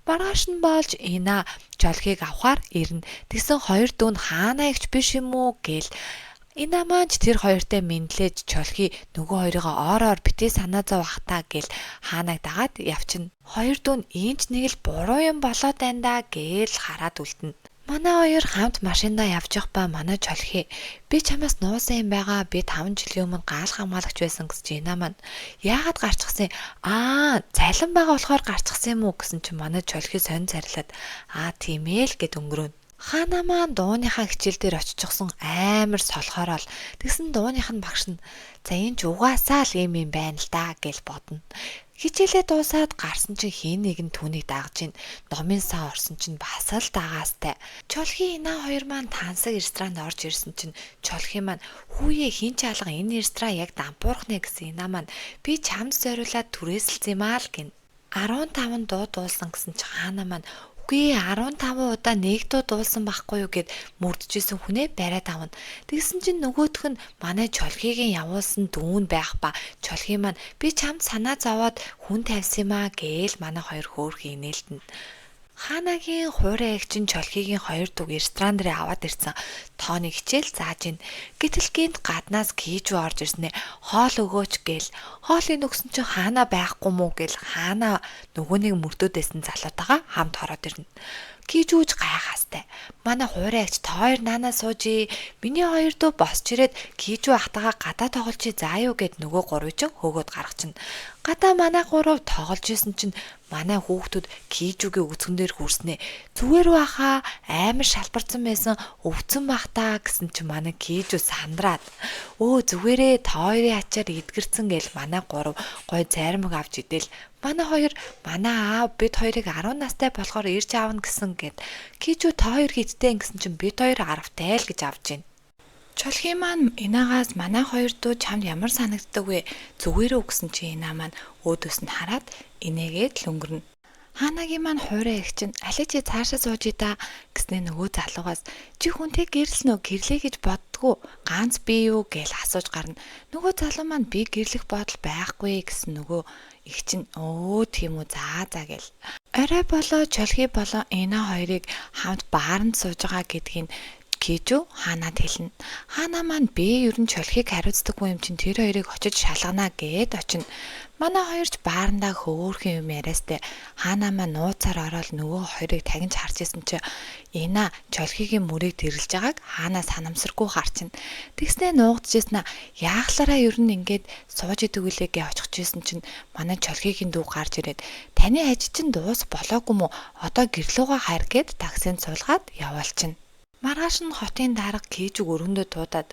Маргааш нь болж Инаа чолхийг авахаар ирнэ. Тэгсэн хоёр дүүн хаана ягч биш юм уу гээл. Инаа маань тэр хоёртой мэдлээж чолхий нөгөө хоёрыгоо ороор битээ санаа зов ахтаа гээл хаанаг дагаад явчихна. Хоёр дүүн ийч нэг л буруу юм болоод байна да гээл хараад үлдэнэ. Манай хоёр хамт машиндаа явж явах ба манай чолхий би чамаас нуусан юм байгаа би 5 жилийн өмнө гаал хамгаалагч байсан гэж Инаа маань яагаад гарчихсан цайлан байгаа болохоор гарчихсан юм уу гэсэн чинь манай чолхий сонь зарлаад тийм ээ л гэд өнгөрөөнө. Хаана маань дууныхаа хичээл дээр очичихсон амар солихоорол тэгсэн дууных нь багш нь за энэ ч угаасаа л юм байна л да гэж бодно. Хичээлээ дуусаад гарсан чинь хин нэг нь түүнийг дагж ийн. Номын сан орсон чинь бас л дагаастай. Чолхий Инаа хоёр маань тансаг ресторанд орж ирсэн чинь чолхий маань хүүе хин ч алга энэ ресторан яг дампуурах нэ гэсэн Инаа маань би чамд зориулаад түрээсэлсэн юм аа л гин. 15 дуу дуулсан гэсэн чи хаана маань үгүй 15 удаа нэг дуу дуулсан байхгүй юу гэд мөрдөжсэн хүнээ бариад авна. Тэгсэн чинь нөгөөх нь манай чолхигийн явуулсан дүүн байх ба чолхий маань би чамд санаа зовоод хүн тавьсан юм аа гээл манай хоёр хөөрхөн инээлтэн. Хаанагийн хуурай эгчин чолхигийн хоёр дүүг ресторан дээр аваад ирсэн. Тооны хичээл зааж ийн. Гэтэл гинт гаднаас кийжүү орж ирснэ. Хоол өгөөч гээл. Хоолыг өгсөн чинь хаана байхгүй мүү гээл хаана нөгөө нэг мөрдөөдсэн залуутайгаа хамт ороод ирнэ. Кийжүүж гайхаастай. Манай хуурай эгч та хоёр наанаа суужи. Миний хоёр дүү босч ирээд кийжүү ахтагаа гадаа тоглолчи заа юу гэд нөгөө гурвыг чинь хөөгөөд гаргачихна. Гадаа манай гурав тоглож исэн чинь манай хүүхдүүд кийжүүгийн үзгэн дээр хүрснэ. Зүгээр баха амар шалбарсан байсан өвцөн бахтаа гэсэн чинь манай кийжүү сандраад зүгээрээ та хоёрын ачаар эдгэрсэн гээл манай гурав гой зайрмаг авч идэл манай хоёр манай аав бид хоёрыг 10 настай болохоор ирж аавна гэсэн гэд кийжүү та хоёр хиттэй гэсэн чинь бид хоёр 10-тай л гэж авч байна. Чолхий маань Инаагаас манай хоёр дүү чамд ямар санагддаг вэ? Зүгээрээ өгсөн чи Инаа маань өөдөөс нь хараад инээгээд л өнгөрнө. Хаанагийн маань хуурай их чинь аль чи цаашаа сууж ида гэснээ нөгөө залуугаас чи хүнтэй гэрлсэн үү гэрлээ гэж боддгоо ганц би юу гээл асууж гарна. Нөгөө залуу маань би гэрлэх бодол байхгүй гэсэн нөгөө их чинь тийм үү за гээл. Орой болоо чолхий болоо Инаа хоёрыг хамт бааранд сууж байгаа гэдгийг кийжүү хаанаад хэлнэ. Хаанаа маань би ер нь чолхийг хариуцдаггүй юм чинь тэр хоёрыг очиж шалганаа гэд очино. Манай хоёрч баарандаа хөөрхөн юм яриастай. Хаанаа маань нууцаар ороод нөгөө хоёрыг тагинж харж исэн чи Инаа чолхигийн мөрийг тэрэлж байгааг хаанаа санамсаргүй харчихна. Тэгснээ нуугдчихсэн яахлаараа ер нь ингээд сууж идэг үлээгээ очихжсэн чинь манай чолхигийн дүү гарч ирээд таны ажил чинь дуус болоогүй мó одоо гэрлүүгээ хайр гэд таксинд суулгаад яваалчихна. Маргааш нь хотын дарга кийжүүг өргөндөө дуудаад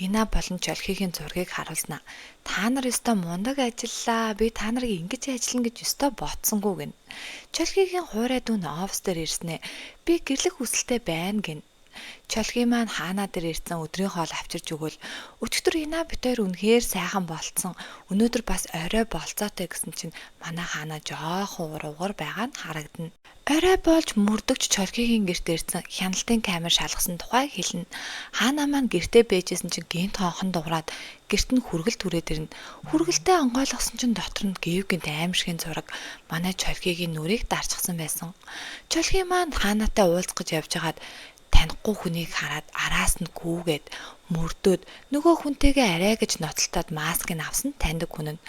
Инаа болон чолхигийн зургийг харуулснаа. Та нар өстой мундаг ажиллаа. Би та нарыг ингэж ажиллана гэж өстой ботсонгүй гин. Чолхигийн хуурай дүүн офис дээр ирснэ. Би гэрлэх хүсэлтэй байна гин. Чолхий маань хаанаа дээр ирсэн өдрийн хоол авчирч өгөөл өчигдөр Инаа бит хоёр үнэхээр сайхан болцсон. Өнөөдөр бас орой болцоотой гэсэн чинь манай хаанаа жоохон уруугар байгаа нь харагдана. Орой болж мөрдөгч чолхигийн гэрт ирсэн хяналтын камер шалгасан тухай хэлнэ. Хаанаа маань гэртээ бэжсэн чинь гинт хонхон дуураад гэрт нь хүргэлт түрээд ирнэ. Хүргэлтээ онгойлгосон чинь дотор нь гэвгинт аимшигын зураг манай чолхигийн нүрийг дарчихсан байсан. Чолхий маань хаанаатай уулзах гэж явж хагаад танихгүй хүнийг хараад араас нь гүүгээд мөрдөөд нөгөө хүнтэйгээ арай гэж ноцтолтоод маскыг авсан таньдаг хүн нь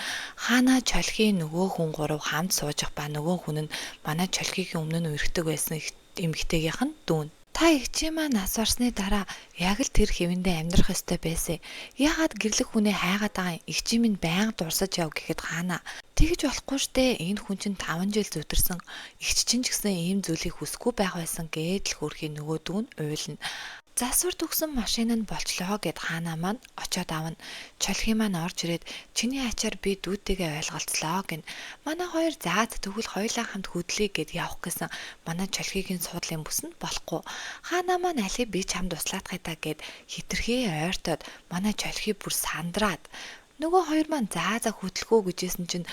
хаанаа чолхий нөгөө хүн гурав хамт сууж ба нөгөө хүн нь манай чолхигийн өмнө нь өргөдөг байсан эмэгтэйгийнх нь дүүн. Та эгчээ маань нас барсны дараа яг л тэр хэвэндээ амьдрах ёстой байсан. Яагаад гэрлэх хүнээ хайгаад байгаа эгчээ минь байнга дурсаж яв гэхэд хаана. Тэгж болохгүй штэ. Энэ хүн чинь 5 жил зүтэрсэн. Эгч чинь ч гэсэн ийм зүйлийг хүсэхгүй байх байсан гэдэл хөрхийн нөгөө дүүн уйлна. Засвар төгсөн машин нь болчлоо гэд хаанаа маань очоод авна. Чолхи маань орж ирээд чиний ачаар би дүүтэйгээ ойлголцлоо гин. Манай хоёр заад тэгвэл хоёулаа хамт хөдлөе гэд явах гэсэн. Манай чолхигийн суудлын бүс нь болохгүй. Хаанаа маань алийг би чамд туслаад гайдаа гэд хитрхи ойртоод манай чолхи бүр сандраад. Нөгөө хоёр маань заа хөдлөхөө гэжсэн чинь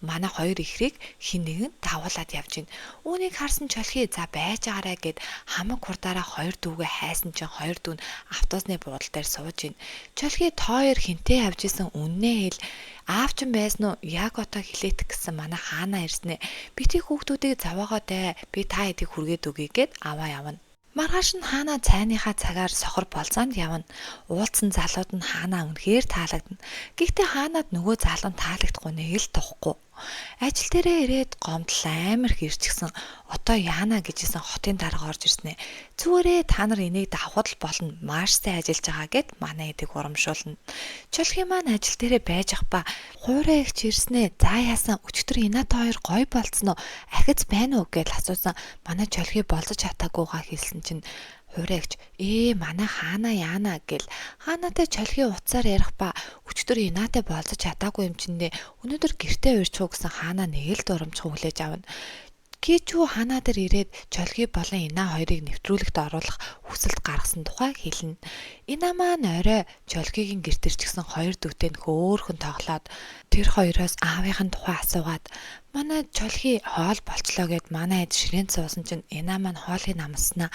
манай хоёр ихрийг хин нэгэн давуулаад явж гин. Үүнийг харсан чолхи за байж агаарай гэд хамаг хурдаараа хоёр дүүгээ хайсан чинь хоёр дүү нь автобусны буудал дээр сууж гин. Чолхи тооёр хинтээ явж исэн үннээ хэл аавч нь байсан уу яг одоо хилээт гэсэн манай хаанаа ирснэ. Бити хүүхдүүдийг заваагаадэ би та хэдийг хүргээд өгье гэд аваа явна. Маргааш нь хаанаа цайныхаа цагаар сохор болзоонд явна. Уулзсан залууд нь хаанаа үнэхээр таалагдана. Гэхдээ хаанаад нөгөө залуу нь таалагдахгүй нэг л тухгүй. Ажил дээрээ ирээд гомдол амар хэрчгсэн. Одоо яана гэжсэн хотын дарга орж ирснэ. Зүгээрээ та нар энийг давхад л болно. Маш сайн ажиллаж байгаа гэд манай эдэг урамшуулна. Чолхи маань ажил дээрээ байж ах ба хуурай ихч ирснэ. За яасан өчтөр инат хоёр гой болцсон уу? Ахиц байна уу гэж асуусан. Манай чолхи болцож чадаагүйгаа хэлсэн чинь хуурайгч манай хаана яана гэл хаанатай чолхи утсаар ярих ба өчтөр инаатай болцож чадаагүй юм чиндээ өнөөдөр гэртээ уурчуу гэсэн хаана нэг л дурамжхан хүлээж авна. Кичүү хаанаа дээр ирээд чолхи болон инаа хоёрыг нэвтрүүлэгт оруулах хүсэлт гаргасан тухай хэлнэ. Инаа маань орой чолхигийн гэрт ирчихсэн хоёр дүүтэй нь хөөхөн тоглоод тэр хоёроос аавынхын тухай асуугаад манай чолхи хоол болчлоо гэд манай эд ширээнд суусан чинь инаа маань хоолыг намснаа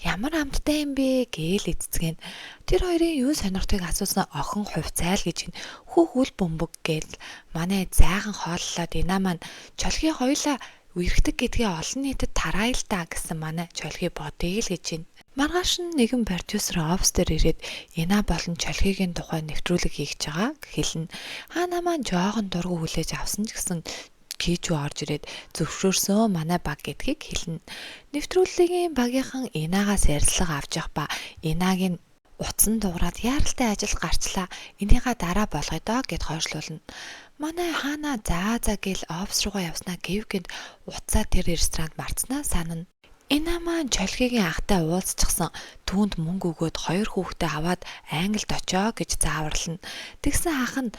ямар амттай юм бэ гээл эцэцгэн. Тэр хоёрын юу сонирхтыг асуусан охин хувьцайл гэж ин хүүх үл бөмбөг гээл манай зайхан хооллоод инаа маань чолхи хоёлаа үерхдэг гэдгээ олон нийтэд тараая л та гэсэн манай чолхи бодъё л гэж байна. Маргааш нь нэгэн продюсер офс дээр ирээд инаа болон чолхигийн тухай нэвтрүүлэг хийж байгааг хэлнэ. Хаана маань жоохон дургу хүлээж авсан ч гэсэн Кичүү орж ирээд зөвшөөрсөн манай баг гэдгийг хэлнэ. Нэвтрүүлгийн багийнхан инаагаас ярилцлага авч явах ба инааг нь утсан дуурайд яаралтай ажил гарчлаа. Энийгээ дараа болгоё доо гэд хойшлуулна. Манай хаана заа гэл офс руугаа явснаа гэвгэнд уцаа тэр ресторанд марцнаа санана. Инаа маань чолхигийн ахтай уулзчихсан түүнд мөнгө өгөөд хоёр хүүхдээ аваад Англид очоо гэж зааварлана. Тэгсэн ах нь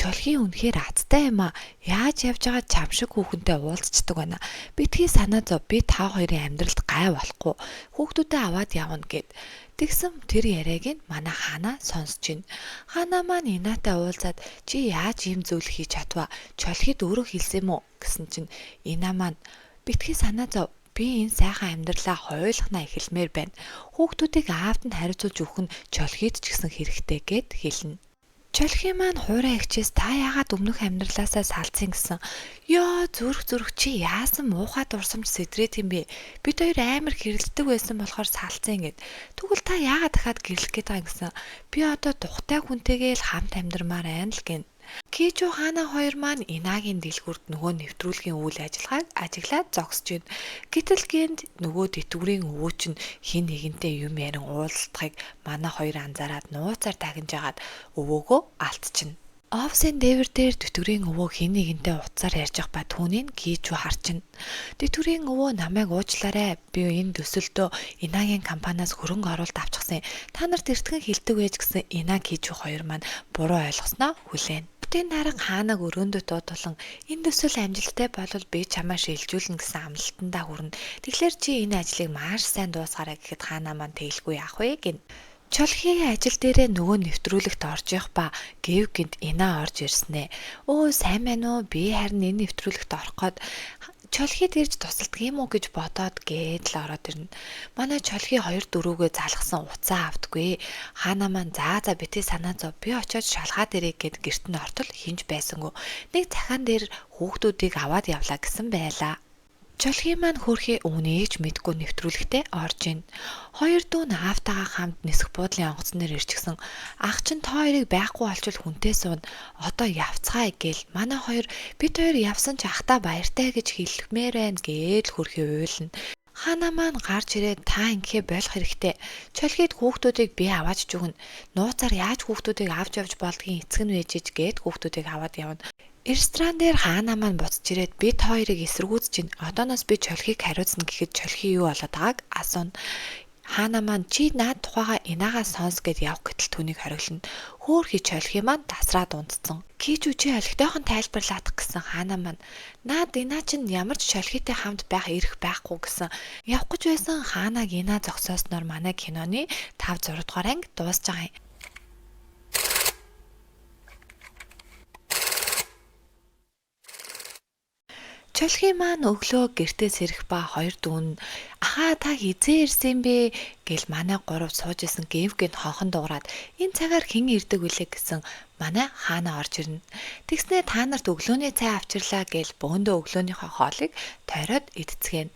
чолхи үнэхээр азтай юм а. Яаж явж байгаа чам шиг хүүхэнтэй уулзчдаг байна. Битгий санаа зов би та хоёрын амьдралд гай болохгүй. Хүүхдүүдээ аваад явна гэд. Тэгсэн тэр яриаг нь манай хаана сонсож байна. Хаана маань инаатай уулзаад чи яаж ийм зүйл хийж чадваа? Чолхид өөрөө хэлсэн юм уу гэсэн чинь инаа маань битгий санаа зов би энэ сайхан амьдралаа хойлохнаа эхэлмээр байна. Хүүхдүүдийг аавд нь хариуцуулж өгөх нь чолхид ч гэсэн хэрэгтэй гэд хэлнэ. Чолхи маань хуурай ихчээс та яагаад өмнөх амьдралаасаа салцсан гэсэн. Ёо зүрх чи яасан муухай дурсамж сэтрээд юм бэ? Бид хоёр амар гэрэлтдэг байсан болохоор салцсан гэд. Тэгвэл та яагаад дахиад гэрлэх гээд байгаа юм гэсэн. Би одоо тухтай хүнтэйгээ л хамт амьдармаар байна л гин. Кичүү хаана хоёр маань инаагийн дэлгүүрт нөгөө нэвтрүүлгийн үйл ажиллагааг ажиглаад зогсож байна. Гэтэл гинт нөгөө тэтгэврийн өвөө чинь хин нэгэнтэй юм ярин уулзалтыг манай хоёр анзаараад нууцаар тагнаж агаад өвөөгөө алдчихна. Офсын дээвэр дээр тэтгэврийн өвөө хин нэгэнтэй уцаар ярьж байгаа ба түүнийг Кичүү харчна. Тэтгэврийн өвөө намайг уучлаарай. Би энэ төсөлдөө инаагийн компаниас хөрөнгө оруулалт авчихсан. Та нарт эртхэн хэлдэг байж гэсэн инаа Кичүү хоёр маань буруу ойлгосноо хүлээн. Бүтэн дарга хаанаг өрөөндөө дуудулан энэ төсөл амжилттай болвол би чамаа шилжүүлнэ гэсэн амлалтандаа хүрнэ. Тэгэхээр чи энэ ажлыг маш сайн дуусгаарай гэхэд хаанаа маань тэлгүй яах вэ гин. Чолхигийн ажил дээрээ нөгөө нэвтрүүлэгт орж явах ба гэвгэнт инаа орж ирснэ. Өө сайн байна уу? Би харин энэ нэвтрүүлэгт орох гээд чолхид ирж тусалдаг юм уу гэж бодоод гээд л ороод ирнэ. Манай чолхи хоёр дөрөвгөө залгасан уцаа автгүй. Хаана маань за битээ санаа зов би очиод шалгаад ирээ гэд гэрт нь ортол хинж байсангүй. Нэг захаан дээр хүүхдүүдийг аваад явлаа гэсэн байлаа. Чолхи маань хөрхи үүнийг ч мэдгүй нэвтрүүлэгтээ орж ийн. Хоёр дүү нь аавтайгаа хамт нисэх буудлын онгоцноор ирчихсэн. Ах чинь та хоёрыг байхгүй олчвол хүнтэй сууна. Одоо явцгаая гээл манай хоёр бид хоёр явсан ч ахта баяртай гэж хэлмээр байна гээл хөрхи уйлна. Хаана маань гарч ирээд та ингэхээ болох хэрэгтэй. Чөлхийд хүүхдүүдийг би аваач жүгнэ. Нууцаар яаж хүүхдүүдийг авч явж болдгийг эцэг нь вэжиж гээд хүүхдүүдийг аваад явна. Ресторан дээр хаана маань буцаж ирээд бид хоёрыг эсэргүүцэж чинь одооноос би чөлхийг хариуцна гэхэд чөлхий юу болоод байгааг асууна. Хаана маань чи наад тухайга энаагаа сонс гэд явах гэтэл түүнийг хориглоно. Хөөхий чөлхий маань дасраад унтцсан. Кич үчи олигтойхон тайлбарлаадах гэсэн хаана маань наад инаа чинь ямар ч чөлхийтэй хамт байх эрх байхгүй гэсэн явах гэж байсан хаанаг инаа зогсоосноор манай киноны 5 6 дугаар анги дуусж байгаа юм. Чөлхий маань өглөө гэртээ сэрэх ба хоёр дүүн ахаа та хизээ ирсэн бэ гэл манай гурав сууж исэн гэвгэн хонхон дуураад энэ цагаар хэн ирдэг вүлээ гэсэн манай хаана орж ирнэ. Тэгснээ та нарт өглөөний цай авчирлаа гэл бөөндөө өглөөнийхөө хоолыг тойроод идцгэн.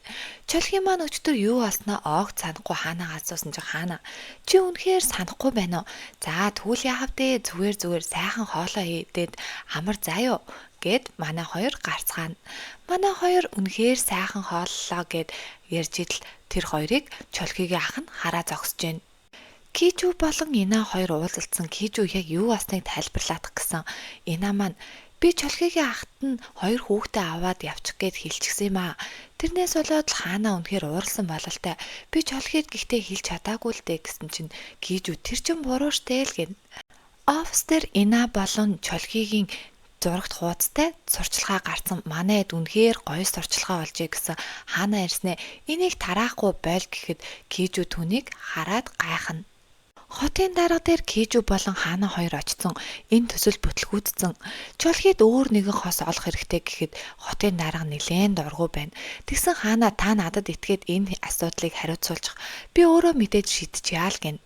Чөлхий маань өчтөр юу болсноо оог санахгүй хаанаа асуусан чи хаана чи үнэхээр санахгүй байна уу? За тэгвэл яав дээ зүгээр сайхан хоолоо идээд амар заяо гэд манай хоёр гарцгаана. Манай хоёр үнэхээр сайхан хооллоо гэд ярьж идэл тэр хоёрыг чөлхийгийн ах нь хараа зогсож байна. Кичүү болон Инаа хоёр уулзалцсан Кичүү яг юу болсныг тайлбарлаадах гэсэн Инаа маань би чөлхийгийн ахт нь хоёр хүүхдээ аваад явчих гээд хэлчихсэн юм аа. Тэрнээс болоод л хаанаа үнэхээр ууралсан бололтой. Би чөлхийд гэхдээ хэлж чадаагүй л дээ гэсэн чинь Кичүү тэр чин буруу штэ л гэн. Офис дээр Инаа болон чөлхийгийн зурагт хуудастай сурчлагаа гарсан манай эд үнэхээр гоё сурчлагаа олжээ гэсэн хаана ирснэ энийг тараахгүй бойл гэхэд Кижүү түүнийг хараад гайхна. Хотын дарга дээр Кижүү болон хаана хоёр очсон энэ төсөл бүтлгүүдсэн. Чөлхийд өөр нэгэн хос олох хэрэгтэй гэхэд хотын дарга нэлээд дургу байна. Тэгсэн хаана та надад итгээд энэ асуудлыг хариуцуулчих. Би өөрөө мэдээд шийдчихъя л гэн.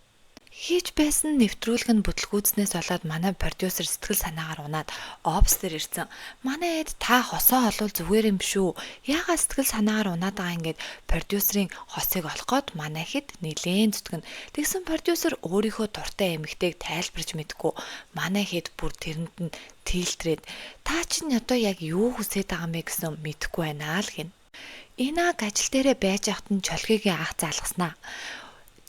Хийж байсан нэвтрүүлэг нь бүтлгүүцнээс болоод манай продюсер сэтгэл санаагаар унаад офс дээр ирсэн. Манай эд та хосоо олвол зүгээр юм шүү. Яагаад сэтгэл санаагаар унаад байгаа юм гээд продюсерын хосыг олох гээд манай хэд нилээн зүтгэн. Тэгсэн продюсер өөрийнхөө дуртай эмэгтэйг тайлбарж мэдгүй. Манай хэд бүр тэрэнд нь тийлтрээд та чинь одоо яг юу хүсэж байгаа юм бэ гэсэн мэдэхгүй байна л гин. Инаг ажил дээрээ байж ахт нь чөлхийгийн ах залгаснаа.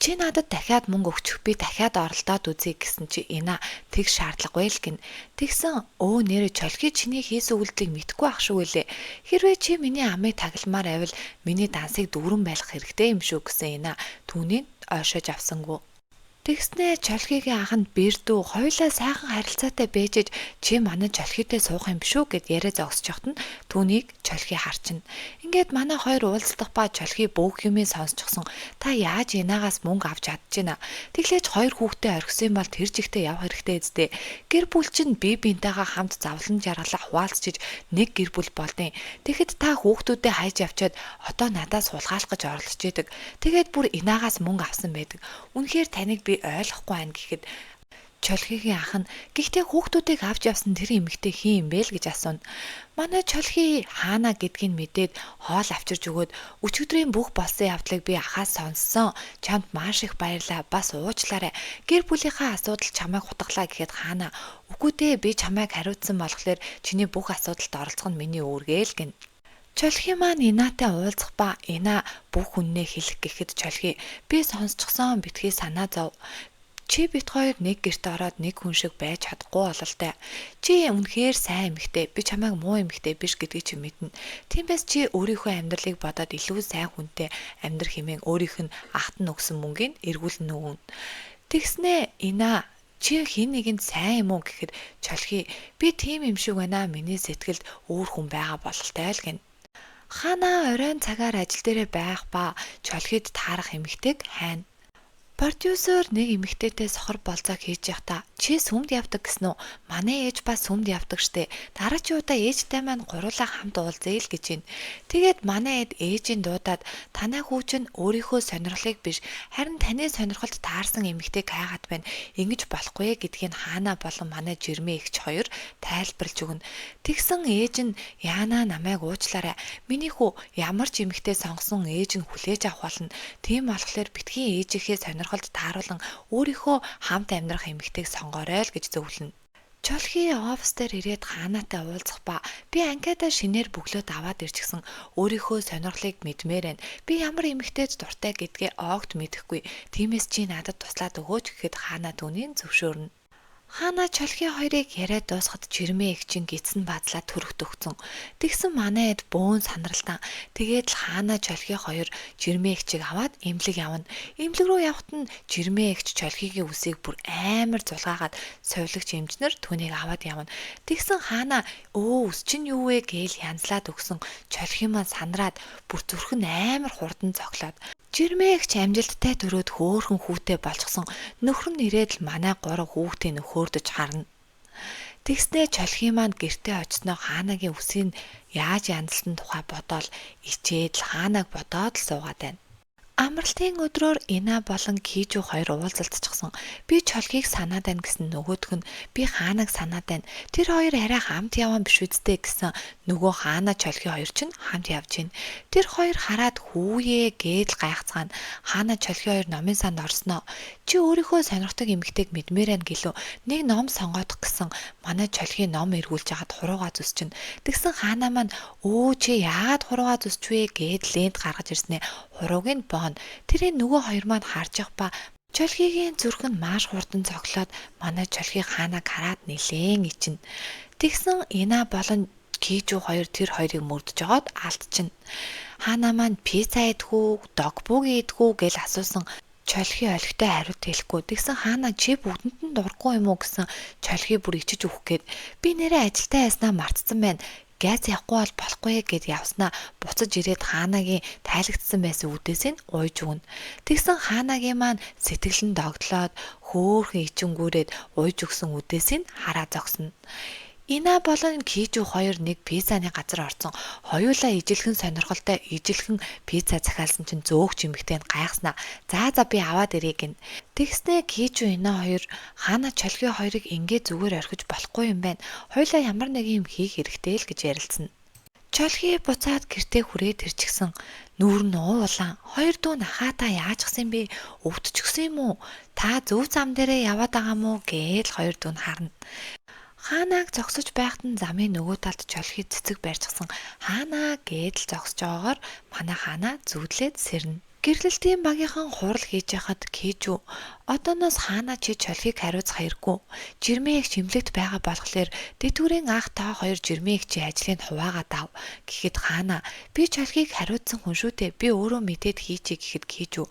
Чи надад дахиад мөнгө өгчих би дахиад оролдоод үзье гэсэн чи Инаа тэг шаардлагагүй л гин. Тэгсэн нэрэ чөлхий чиний хийсэн үйлдэлийг мэдгүй ах шүү гэлээ. Хэрвээ чи миний амыг тагламаар байвал миний дансыг дүүрэн байлгах хэрэгтэй юм шүү гэсэн Инаа түүнийг ойшоож авсангүй. Тэгснээ чөлхийгийн ах нь бэрдүү хоёулаа сайхан харилцаатай бэжэж чи манай чөлхийтэй суух юм биш үү гэд яриа зогсож явахт нь түүнийг чөлхий харчна. Ингээд манай хоёр уулзлах ба чөлхий бүх юмыг сонсчихсон. Та яаж Инаагаас мөнгө авч чадчихна. Тэглээж хоёр хүүхдээ орхисон бол тэр жигтэй явах хэрэгтэй эзтэй. Гэр бүл чинь бие биентэйгээ хамт завлан жаргалаа хуваалцчиж нэг гэр бүл болдیں۔ Тэгэхэд та хүүхдүүдээ хайж явчаад одоо надаас суулгаалах гэж оролдож идэг. Тэгээд бүр Инаагаас мөнгө авсан байдаг. Үнэхээр таныг би ойлгохгүй байна гэхэд чөлхийгийн ах нь гэхдээ хүүхдүүдийг авч явсан тэр эмэгтэй хин юм бэ л гэж асууна. Манай чөлхий хаана гэдгийг мэдээд хоол авчирж өгөөд өчигдрийн бүх болсон явдлыг би ахаас сонссон. Чамд маш их баярлалаа. Бас уучлаарай. Гэр бүлийнхаа асуудал чамайг хутгалаа гэхэд хаана үгүй дээ би чамайг хариуцсан болохоор чиний бүх асуудалд оролцох нь миний үүргээл гин. Чөлхий маань Инаатай уулзах ба Инаа бүх үннээ хэлэх гэхэд чөлхий би сонсчихсон битгий санаа зов. Чи бит хоёр нэг гэрт ороод нэг хүн шиг байж чадахгүй бололтой. Чи үнэхээр сайн эмэгтэй. Би чамайг муу эмэгтэй биш гэдгийг чи мэднэ. Тиймээс чи өөрийнхөө амьдралыг бодоод илүү сайн хүнтэй амьдрах хэмээн өөрийнх нь ахт нь өгсөн мөнгийг эргүүлнэ өгнө. Тэгснээ Инаа чи хин нэгэнд сайн юм уу гэхэд чөлхий би тийм юм шиг байна. Миний сэтгэлд өөр хүн байгаа бололтой л гэн. Хаана оройн цагаар ажил дээрээ байх ба чөлхийд таарах эмэгтэйг хайна. Продюсер нэг эмэгтэйтэй сохор болцоог хийж явахдаа чи сүмд явдаг гэсэн үү? Манай ээж ба сүмд явдаг штэ. Дараагийн удаа ээжтэй маань гурлаа хамт уулзъя л гэж байна. Тэгээд манай эд ээжийн дуудаад танай хүү чинь өөрийнхөө сонирхлыг биш харин таны сонирхолд таарсан эмэгтэйг хайгаад байна. Ингэж болохгүй гэдгийг хаана болон манай жирмээ эгч хоёр тайлбарлаж өгнө. Тэгсэн ээж нь яана намайг уучлаарай. Миний хүү ямар ч эмэгтэй сонгосон ээж нь хүлээж авах болно. Тийм болохоор битгий ээжийнхээ сонирхолд тааруулан өөрийнхөө хамт амьдрах эмэгтэйг сонгоорой л гэж зөвлөнө. Чолхи офс дээр ирээд хаанатай уулзах ба би анкиадаа шинээр бөглөөд аваад ирчихсэн өөрийнхөө сонирхлыг мэдмээр байна. Би ямар эмэгтэйд дуртай гэдгээ огт мэдэхгүй. Тиймээс чи надад туслаад өгөөч гэхэд хаана түүнийг зөвшөөрнө. Хаана чолхи хоёрыг яриад дуусахад жирмээ эгчин гидсэн бадлаа төрөхт өгцөн. Тэгсэн манай эд бөөн сандралтан. Тэгээд л хаана чолхи хоёр жирмээ эгчийг аваад эмнэлэг явна. Эмнэлэг рүү явхад нь жирмээ эгч чолхигийн үсийг бүр амар зулгаагаад совилогч эмчнэр түүнийг аваад явна. Тэгсэн хаана үс чинь юу вэ гээл янзлаад өгсөн. Чолхи маань сандраад бүр зүрх нь амар хурдан цоглоод жирмээгч амжилттай төрөөд хөөхөн хүүтэй болчихсон нөхөр нь ирээд л манай 3 хүүхдийн нөхөөрдөж харна. Тэгснээ чолхи маань гэртээ очсноо хаанагийн үсийг яаж янзлсан тухай бодоол ичээд л хаанаг бодоод л суугаад байна. Амралтын өдрөөр Ина болон Кижу хоёр уулзалтчихсан. Би чолхийг санаад байна гэсэн нөгөөдг нь би хаанаг санаад байна. Тэр хоёр арай хамт явсан биш үсттэй гэсэн нөгөө хаана чолхи хоёр ч хамт явж байна. Тэр хоёр хараад хүүе гээд л гайхацгаана. Хаана чолхи хоёр номын санд орсноо. Чи өөрийнхөө сонирхдаг эмэгтэйг мэдмээр байна гэлөө. Нэг ном сонгоодох гэсэн манай чолхи ном эргүүлж яхад хуруугаа зүсчин. Тэгсэн хаана маань чи яагаад хуруугаа зүсч вэ гээд лент гаргаж ирснэ. Хурууг нь боон. Тэрийн нөгөө хоёр маань харж явах ба чолхигийн зүрх нь маш хурдан цоглоод манай чолхи хаанаг хараад нилээн ичнэ. Тэгсэн Ина болон Кижу хоёр тэр хоёрыг мөрдөж жоод алдчихна. Хаана маань пицца идэгүү, догбуг идэгүү гэж асуусан. Чолхи олигтой хариулт хэлэхгүй. Тэгсэн хаана чи бүгдэнд нь дурггүй юм уу гэсэн чолхи бүр ичиж өгөх гээд би нэрээ ажилдаа яснаа мартсан байна. Газ явахгүй бол болохгүй гэд явснаа буцаж ирээд хаанагийн тайлагдсан байсан үдээс нь уйж өгнө. Тэгсэн хаанагийн маань сэтгэл нь догтлоод хөөхөн ичингүүрээд уйж өгсөн үдээс нь хараа зогсно. Ина болон Кижу хоёр нэг пиццаны газар орсон. Хоёулаа ижилхэн сонирхолтой ижилхэн пицца захиалсан чинь зөөгч эмэгтэй нь гайхснаа. За би аваад ирье гин. Тэгснээ Кижу Ина хоёр хаана чолхи хоёрыг ингээд зүгээр орхиж болохгүй юм байна. Хоёулаа ямар нэг юм хийх хэрэгтэй л гэж ярилцсан. Чолхи буцаад гэртээ хүрээд ирчихсэн. Нүүр нь уулан. Хоёр дүү нахаатаа яаж гсэн бэ? Өвдчихсэн юм уу? Та зөв зам дээрээ яваад байгаа мó гээл хоёр дүү нь харна. Хаанаг зогсож байхад нь замын нөгөө талд чолхи цэцэг барьчихсан. Хаанаа гэдэл зогсож байгаагаар манай хаана зүудлээд сэрнэ. Гэрлэлтийн багийнхан хурал хийж яхад Кижу одооноос хаана чи чолхийг хариуцах хэрэггүй. Жирмээгч имлэгт байгаа болохоор дэтгэврийн ах та хоёр жирмээгчийн ажлыг хуваагаад ав. Гэхэд хаана би чолхийг хариуцсан хүн шүү дээ. Би өөрөө мэдээд хийчихье гэхэд Кижу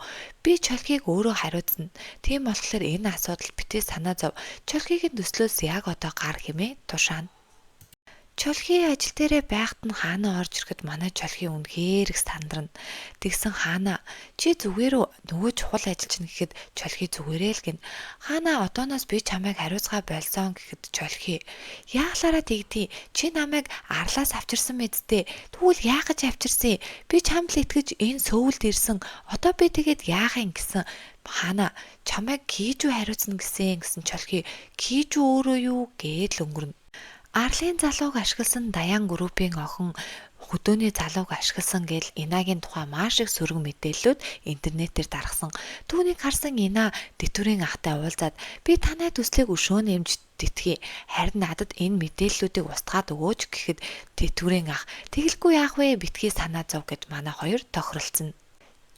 би чолхийг өөрөө хариуцна. Тийм болохоор энэ асуудал битээ санаа зов. Чолхигийн төслөөс яг одоо гар хэмээ тушаана. Чолхи ажил дээрээ байхад нь хаана орж ирэхэд манай чолхи үнэхээр их сандарна. Тэгсэн хаана чи зүгээр үү нөгөө чухал ажил чинь гэхэд чолхи зүгээрээ л гин. Хаана одооноос би чамайг хариуцгаа болсон гэхэд чолхи яахлаараа тэгдий чи намайг арлаас авчирсан мэдтэй. Тэгвэл яах гэж авчирсан? Би чамд л итгэж энэ сөүлд ирсэн. Одоо би тэгээд яах юм гэсэн. Хаана чамайг Кижу хариуцна гэсэн чолхи Кижу өөрөө юу гээд л өнгөрнө. Арлын залууг ашигласан Даян группийн охин хөдөөний залууг ашигласан гэл Инагийн тухай маш их сөрөг мэдээллүүд интернетээр даргасан. Түүнийг харсан Ина дэтгэврийн ахтай уулзаад би танай төслийг өшөөний эмч тэтгэе. Харин надад энэ мэдээллүүдийг устгаад өгөөч гэхэд дэтгэврийн ах тэгэлгүй яах вэ битгий санаа зов гэд манай хоёр тохиролцсон.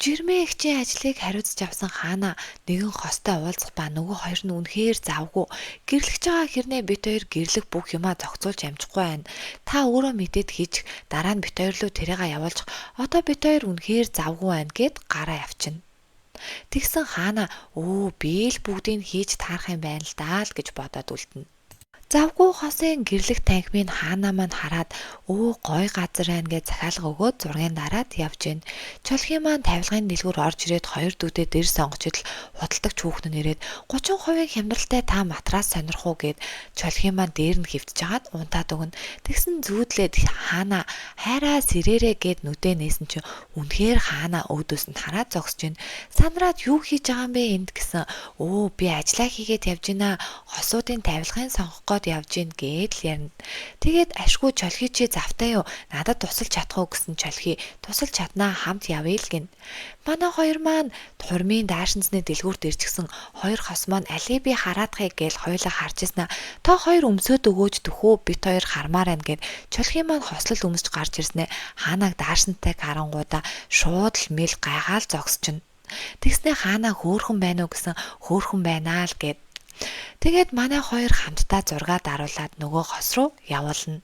Жирмээгчийн ажлыг хариуцж авсан хаана нэгэн хостой уулзах ба нөгөө хоёр нь үнэхээр завгүй. Гэрлэж байгаа хэрнээ бит хоёр гэрлэх бүх юмаа зохицуулж амжихгүй байна. Та өөрөө мэдээд хийж дараа нь бит хоёр руу тэрийгээ явуулчих. Одоо бит хоёр үнэхээр завгүй байна гэд гараа явчихна. Тэгсэн хаана би л бүгдийг хийж таарах юм байна л даа л гэж бодоод үлдэнэ. Завгүй хосын гэрлэх танхимыг хаана маань хараад гой газар байна гэж захиалга өгөөд зургийн дараад явж гин. Чолхи маань тавилгын дэлгүүр орж ирээд хоёр дүүтэй дэр сонгож идэл худалдагч хүүхэн нь ирээд 30% хямралтай та матрас сонирх уу гэд чолхи маань дээр нь хөвтж жагаад унтаад өгнө. Тэгсэн зүүдлээд хаана хайраа сэрээрээ гэд нүдэ нээсэн чинь үнэхээр хаана өөдөөс нь хараад зогсож гин. Сандраад юу хийж байгаа юм бэ энд гэсэн. Би ажиллаа хийгээд явж гинэ. Хосуудын тавилгын сонгох ороод явж гин гээд л ярина. Тэгээд ашгүй чолхий чи завтай юу? Надад тусалж чадах уу гэсэн чолхий тусалж чаднаа хамт явъя л гин. Манай хоёр маань хурмын даашинзны дэлгүүрт ирчихсэн хоёр хос маань алийг би хараадахыг гээл хоёулаа харж ирсэн. Та хоёр өмсөд өгөөч төхөө бит хоёр хармаар байна гэд чолхий маань хослол өмсөж гарч ирснэ. Хаанаг даашинтай харангуудаа шууд л мэл гайгаал зогсчихно. Тэгснэ хаанаа хөөхөн байна уу гэсэн хөөхөн байна л гэд. Тэгээд манай хоёр хамтдаа зураг даруулаад нөгөө хос руу явуулна.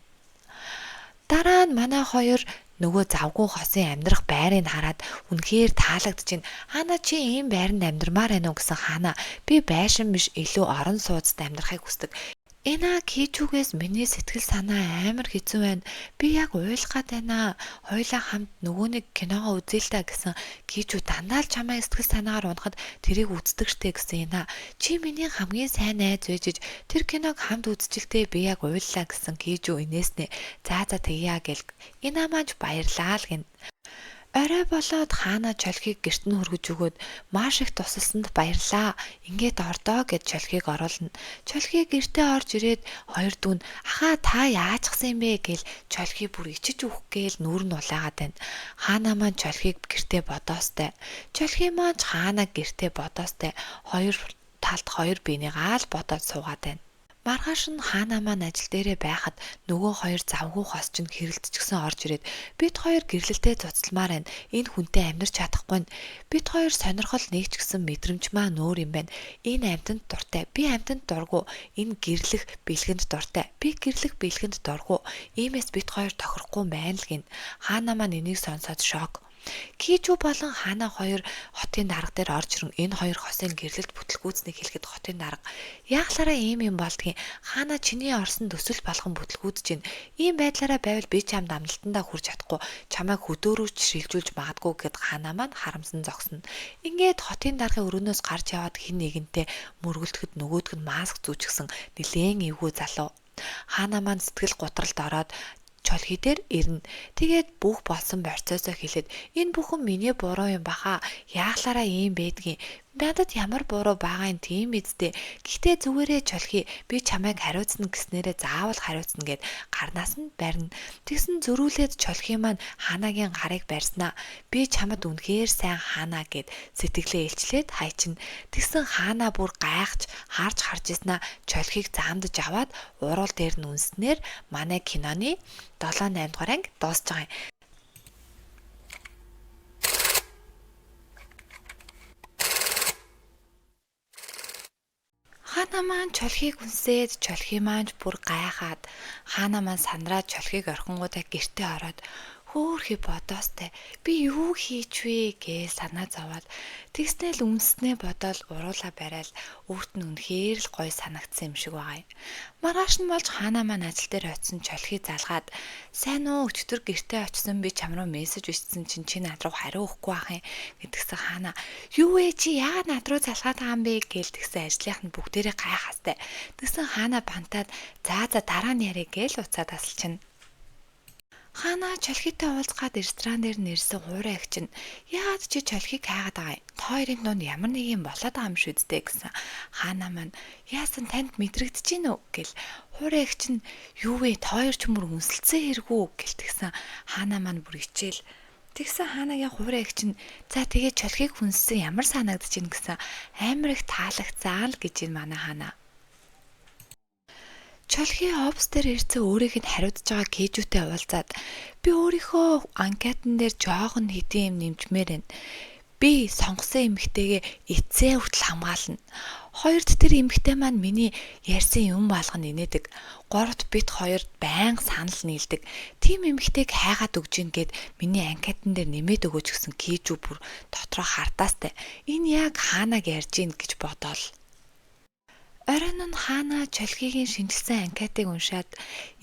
Дараа нь манай хоёр нөгөө завгүй хосын амьдрах байрыг хараад үнэхээр таалагдчихэв. Хаана чи ийм байранд амьдрмаар байна уу гэсэн хаана би байшин биш илүү орон сууцд амьдрахыг хүсдэг. Эна кичүүгээс миний сэтгэл санаа амар хэцүү байна. Би яг уйлах гээд байна. Хоёлаа хамт нөгөө нэг киногоо үзье л та гэсэн кичүү дандаа л чамайг сэтгэл санаагаар унахад тэрийг үздэг штэ гэсэн Эна. Чи миний хамгийн сайн найз байж тэр киног хамт үзчихлээ би яг уйллаа гэсэн кичүү инээснэ. За тэгье гэл Эна маань баярлаа л гин. Орой болоод хаана чолхийг гэрт нь хүргэж өгөөд маш их тусалсанд баярлаа. Ингээд ордоо гэж чолхийг оруулна. Чолхий гэртээ орж ирээд хоёр дүүн ахаа та яачсан юм бэ гэл чолхий бүр ичиж өгөх гээл нүүр нь улаагаад байна. Хаана маань чолхийг гэртээ бодоостай. Чолхий маань хаана гэртээ бодоостай. Хоёр талд хоёр бинийгаа л бодоод суугаад байна. Маргааш нь хаана маань ажил дээрээ байхад нөгөө хоёр завгүй хос чинь хэрэлдчихсэн орж ирээд бид хоёр гэрлэлтэд цуцалмаар байна. Энэ хүнтэй амьдрч чадахгүй нь. Бид хоёр сонирхол нэг ч гэсэн мэдрэмж маань өөр юм байна. Энэ амьтанд дуртай. Би амьтанд дургу. Энэ гэрлэх бэлгэнд дуртай. Би гэрлэх бэлгэнд дургу. Иймээс бид хоёр тохирохгүй байна л гин. Хаана маань энийг сонсоод шок. Кичүү болон хаана хоёр хотын дарга дээр орж ирэн энэ хоёр хосын гэрлэлт бүтлгүүцнийг хэлэхэд хотын дарга яахлаараа ийм юм болдгийг хаана чиний орсон төсөл болгон бүтлгүүдж гин ийм байдлаараа байвал би чамд амлалтандаа хүрч чадахгүй чамайг хөдөөрөөч шилжүүлж магадгүй гэд хаана маань харамсан зогсно. Ингээд хотын даргын өрөөнөөс гарч яваад хин нэгэнтэй мөргөлдөхөд нөгөөдг нь маск зүүчихсэн нилээн эвгүй залуу. Хаана маань сэтгэл гутралд ороод чолхий дээр ирнэ. Тэгээд бүх болсон процессоо хэлээд энэ бүхэн миний буруу юм баха. Яахлаараа ийм байдгийг. Надад ямар буруу байгаа юм тийм эзтэй. Гэхдээ зүгээрээ чолхий би чамайг хариуцна гэснээрээ заавал хариуцна гэд гарнаас нь барина. Тэгсэн зөрүүлээд чолхий маань хаанагийн гарыг барьснаа. Би чамд үнэхээр сайн хаана гэд сэтгэлээ илчлээд хайчна. Тэгсэн хаана бүр гайхаж харж ирснаа чолхийг заамдаж аваад уруул дээр нь үнснээр манай киноны 7-8 дугаар анги дуусж байгаа юм. Хаана маань чолхийг үнсээд чолхий маань бүр гайхаад хаана маань сандраад чолхийг орхингуудаа гэртээ ороод хөөхий бодоостай би юу хийж вэ гэж санаа зовоод тэгснээл үнснээ бодоод уруулаа барайл өөрт нь үнэхээр л гоё санагдсан юм шиг байгаа юм. Маргааш нь болж хаана маань ажил дээр очисон чолхий залгаад сайн уу өчтөр гэртээ очисон би чам руу мессеж бичсэн чинь чи над руу хариу өгөхгүй байх юм гэдгсэн хаана юу вэ чи яагаад над руу залгаад байгаа юм бэ гээл тэгсэн ажлынх нь бүгдээрээ гайхастай. Тэгсэн хаана бантаад за дараа нь яриа гээл уцаад тасалчихна. Хаана чолхийтэй уулзгаад ресторан дээр нэрсэн хуурай агч нь яагаад чи чолхийг хайгаад байгаа юм? Хоёрын дунд ямар нэг юм болоод байгаа юм шүү дээ гэсэн. Хаана маань яасан танд мэдрэгдэж гин үү гэл хуурай агч нь юу вэ? Хоёр ч мөр үнсэлцэн хэрэгүү гэлтгсэн. Хаана маань бүр ичээл тэгсэн хаанагийн хуурай агч нь за тэгээ чолхийг хүнссэн ямар санагдаж гин гэсэн амар их таалагцсан л гэж энэ манай хаана. Чолхий офс дээр ирсэн өөрийг нь хариуцж байгаа кэжүүтэй уулзаад би өөрийнхөө анкетан дээр жоохон хэдийн юм нэмжмээр байна. Би сонгосон эмэгтэйгээ эцсээ хүртэл хамгаална. Хоёрт тэр эмэгтэй маань миний ярьсан юм болгоно инээдэг. Горовт бит хоёрт байнга санал нийлдэг. Тим эмэгтэйг хайгаад өгж гин гэд миний анкетан дээр нэмээд өгөөч гэсэн кэжүү бүр дотроо хардаастай. Энэ яг хаанаг ярьж гин гэж бодоол. Оройн нь хаана чолхигийн шинжилсэн анкетыг уншаад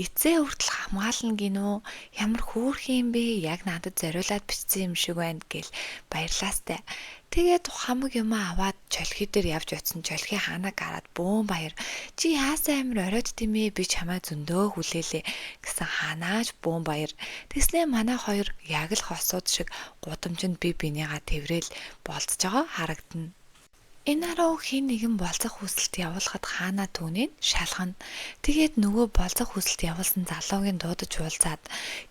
эцсээ хүртэл хамгаална гинөө ямар хөөрхөн юм бэ яг надад зориулаад бичсэн юм шиг байна гэл баярлаастай. Тэгээд хамаг юм аваад чолхий дээр явж очисон чолхий хаанаг гараад бөөн баяр чи яасан амир оройд тиймээ би чамаа зөндөө хүлээлээ гэсэн хаанааж бөөн баяр. Тэснэ манай хоёр яг л хосууд шиг гудамжинд би бинийгаа тэврээл болцож байгаа харагдана. Инаруу хин нэгэн болцох хүсэлт явуулахад хаана түүнийг шалгана. Тэгээд нөгөө болцох хүсэлт явуулсан залуугийн дуудаж уулзаад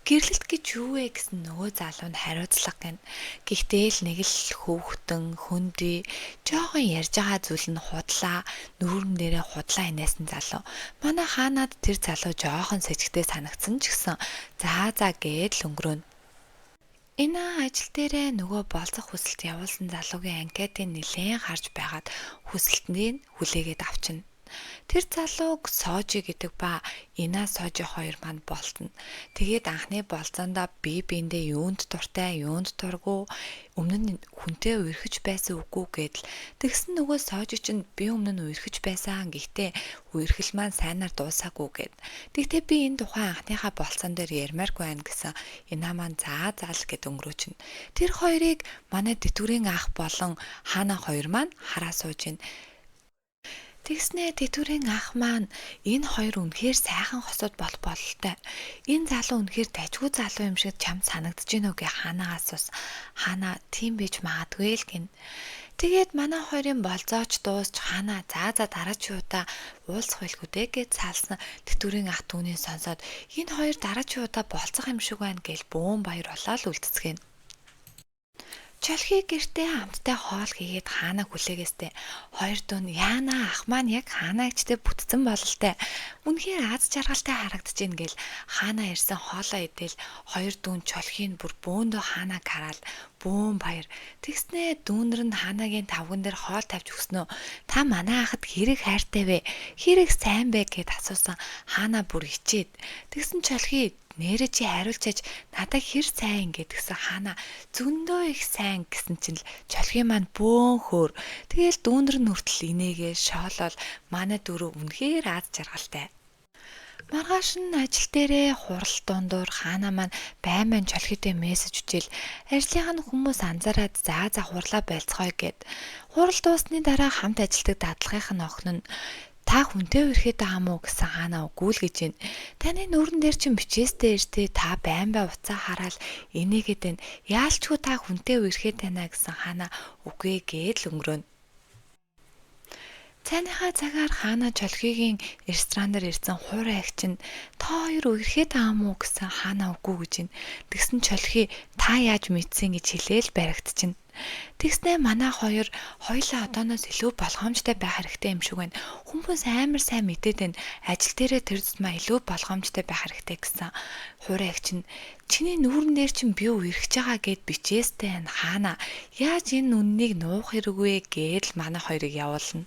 гэрлэлт гэж юу вэ гэсэн нөгөө залуу нь хариуцлага гин. Гэхдээ л нэг л хөөхтөн, хөндөй, жоохон ярьж байгаа зүйл нь худлаа, нүүрэн дээрээ худлаа инээсэн залуу. Манай хаанаад тэр залуу жоохон сэжигтэй санагдсан ч гэсэн за гээд л өнгөрөөнө. Энэ ажил дээрээ нөгөө болцох хүсэлт явуулсан залуугийн анкетыг нэлээд харж байгаад хүсэлтнийг хүлээгээд авчина. Тэр залууг Сожи гэдэг ба Ина Сожи хоёр маань болтно. Тэгээд анхны болцоондоо бие биендээ юунд дуртай, юунд дургүй, өмнө нь хүнтэй үерхэж байсан үгүй гэдэл. Тэгсэн нөгөө Сожи чинь би өмнө нь үерхэж байсан. Гэхдээ үерхэл маань сайнаар дуусаагүй гэд. Тэгтээ би энэ тухайн анхныхаа болцоон дээр ярмааргүй байна гэсэн Ина маань заал гэд өнгөрөөчнө. Тэр хоёрыг манай дэтгэврийн ах болон Хана хоёр маань хараа сууж байна. Тэгснээ дэтгэврийн ах маань энэ хоёр үнэхээр сайхан хосууд болох бололтой. Энэ залуу үнэхээр дажгүй залуу юм шиг чамд санагдаж байна уу гэ Ханаагаас ус. Хана тийм байж магадгүй л гин. Тэгээд манай хоёрын болзооч дуусч Хана за дараа чи удаа уулзах байлгүй дээ гэж салсан дэтгэврийн ах түүний сонсоод энэ хоёр дараа чи удаа болцох юм шиг байна гэж бөөн баяр болоод үлдцгэн. Чолхи гэртээ хамттай хоол хийгээд Хаанаа хүлээгээстэй. Хоёр дүүн яана ах маань яг Хаанаагчтай бүтцэн бололтой. Үнэхээр аз жаргалтай харагдаж ийн гэл Хаанаа ирсэн хоолоо идэл хоёр дүүн чолхийг бүр бөөндөө Хаанааг хараад бөөн баяр. Тэгснээ дүүнэр нь Хаанагийн тавган дээр хоол тавьж өгснөө. Та манай ахад хэрэг хайртай вэ? Хэрэг сайн бэ гэд асуусан. Хаанаа бүр ичээд. Тэгсэн чолхи нэрэ чи хариулчаач надад хэр сайн гэдгсэн Хана зөндөө их сайн гэсэн чинь л чолхи маань бөөн хөөр. Тэгээл дүүнэр нь хүртэл инээгээ шоолол манай дөрөв үнэхээр аз жаргалтай. Маргааш нь ажил дээрээ хурал дундуур Хана маань байман чолхитэй мессеж үжил ажлынхаа хүмүүс анзаараад за хурлаа байлцгоё гэд. Хурал дуусны дараа хамт ажилдаг дадлахын охин нь та хүнтэй үерхэд байгаа мó гэсэн Хана үгүй л гэж байна. Таны нүүрэн дээр чинь бичээстэй иртээ та баймбай уцаа хараад инээгээд байна. Яалчгүй та хүнтэй үерхэд байна гэсэн Хана үгүй гээл өнгөрөөнө. Цайныхаа цагаар Хана чолхигийн ресторанаар ирсэн хуурай агч нь та хоёр үерхэд байгаа мó гэсэн Хана үгүй гэж байна. Тэгсэн чолхи та яаж мэдсэн гэж хэлээл баригдчихна. Тэгснээ манай хоёр хоёулаа одооноос илүү болгоомжтой байх хэрэгтэй юм шиг байна. Хүмүүс амар сайн мэдээд байна. Ажил дээрээ тэр тусмаа илүү болгоомжтой байх хэрэгтэй гэсэн хуурай агч нь чиний нүүрэн дээр чинь би үерхэж байгаа гэд бичээстэй байна. Хаана яаж энэ үннийг нуух хэрэгвэ гэдэл манай хоёрыг явуулна.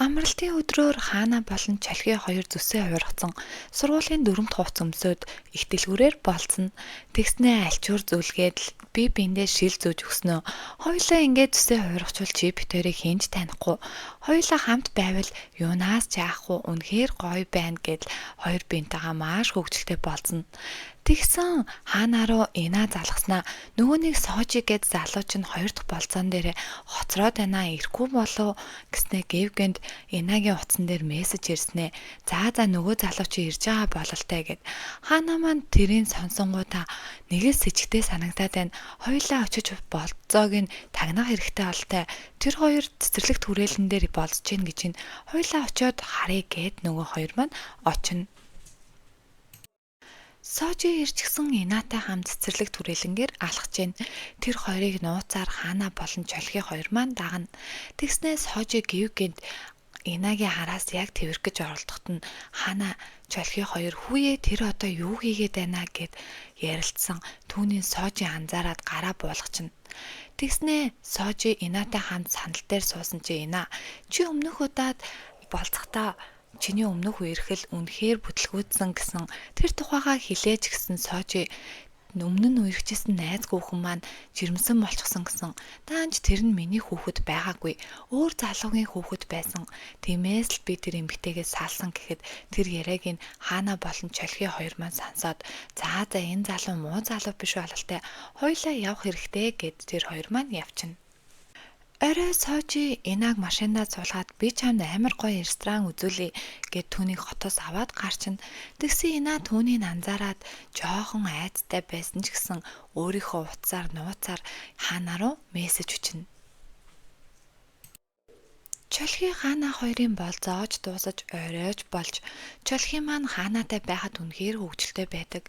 Амралтын өдрөөр Хана болон чолхи хоёр зүсээ хуургацсан. Сургуулийн 4 дахь хувц өмсөөд их дэлгүүрээр болцсон. Тэгснээ альчуур зүлгээд би биэндээ шил зөөж өгснөө. Хоёулаа ингээд зүсээ хуургачвал чи битэрийг хинж танихгүй. Хоёулаа хамт байвал юунаас жаахгүй үнэхээр гоё байна гэд хоёр биентэйгээ маш хөвгөлтэй болцсон. Тэгсэн Хана руу Ина залгаснаа нөгөө нэг Сожи гэд залуу чинь хоёр дахь болцоон дээр хоцроод байна ирэхгүй болов гэснээ Гэвгэнд Инагийн утсан дээр мессеж ирснэ. За нөгөө залуу чи ирж байгаа бололтой гэд. Хана маань тэрийн сонсонгуудаа нэгээс сэжигтэй санагдаад байна. Хоёулаа очиж болцоог нь тагнах хэрэгтэй болтой. Тэр хоёр цэцэрлэг түрээлэн дээр болцож гин гэж нь хоёулаа очиод харъя гэд нөгөө хоёр маань очино. Сожи ирчихсэн Инатай хамт цэцэрлэг түрээлэнгээр алхаж байна. Тэр хоёрыг нууцаар Хана болон чолхи хоёр маань дагна. Тэгснээ Сожи Гэвгэнд Инагийн хараас яг тэрвэрх гэж оролдоход нь Хана чолхи хоёр хүүе тэр одоо юу хийгээд байна гэд ярилцсан. Түүний Сожи анзаараад гараа буулгачна. Тэгснээ Сожи Инатай хамт сандал дээр суусан чи Ина чи өмнөх удаад болцохдоо чиний өмнөх үерхэл үнэхээр бүтлгүүцсэн гэсэн тэр тухайгаа хэлээч гэсэн Сожи өмнө нь үерхчихсэн найз хүүхэн маань жирэмсэн болчихсон гэсэн. Даанч тэр нь миний хүүхэд байгаагүй. Өөр залуугийн хүүхэд байсан. Тиймээс л би тэр эмэгтэйгээ салсан гэхэд тэр яриаг нь Хана болон чолхи хоёр маань сансаад за энэ залуу муу залуу биш бололтой. Хоёлаа явах хэрэгтэй гэд тэр хоёр маань явчихна. Орой Сожи Инаг машиндаа суулгаад би чамд амар гоё ресторан үзүүлье гэд түүнийг хотоос аваад гарчна. Тэгсэн Ина түүнийг анзаараад жоохон айцтай байсан ч гэсэн өөрийнхөө утсаар нууцаар Хана руу мессеж өчнө. Чолхи хаана хоёрын бол зоож дуусаж оройж болж чолхи маань хаанатай байхад үнэхээр хөвгөлтэй байдаг.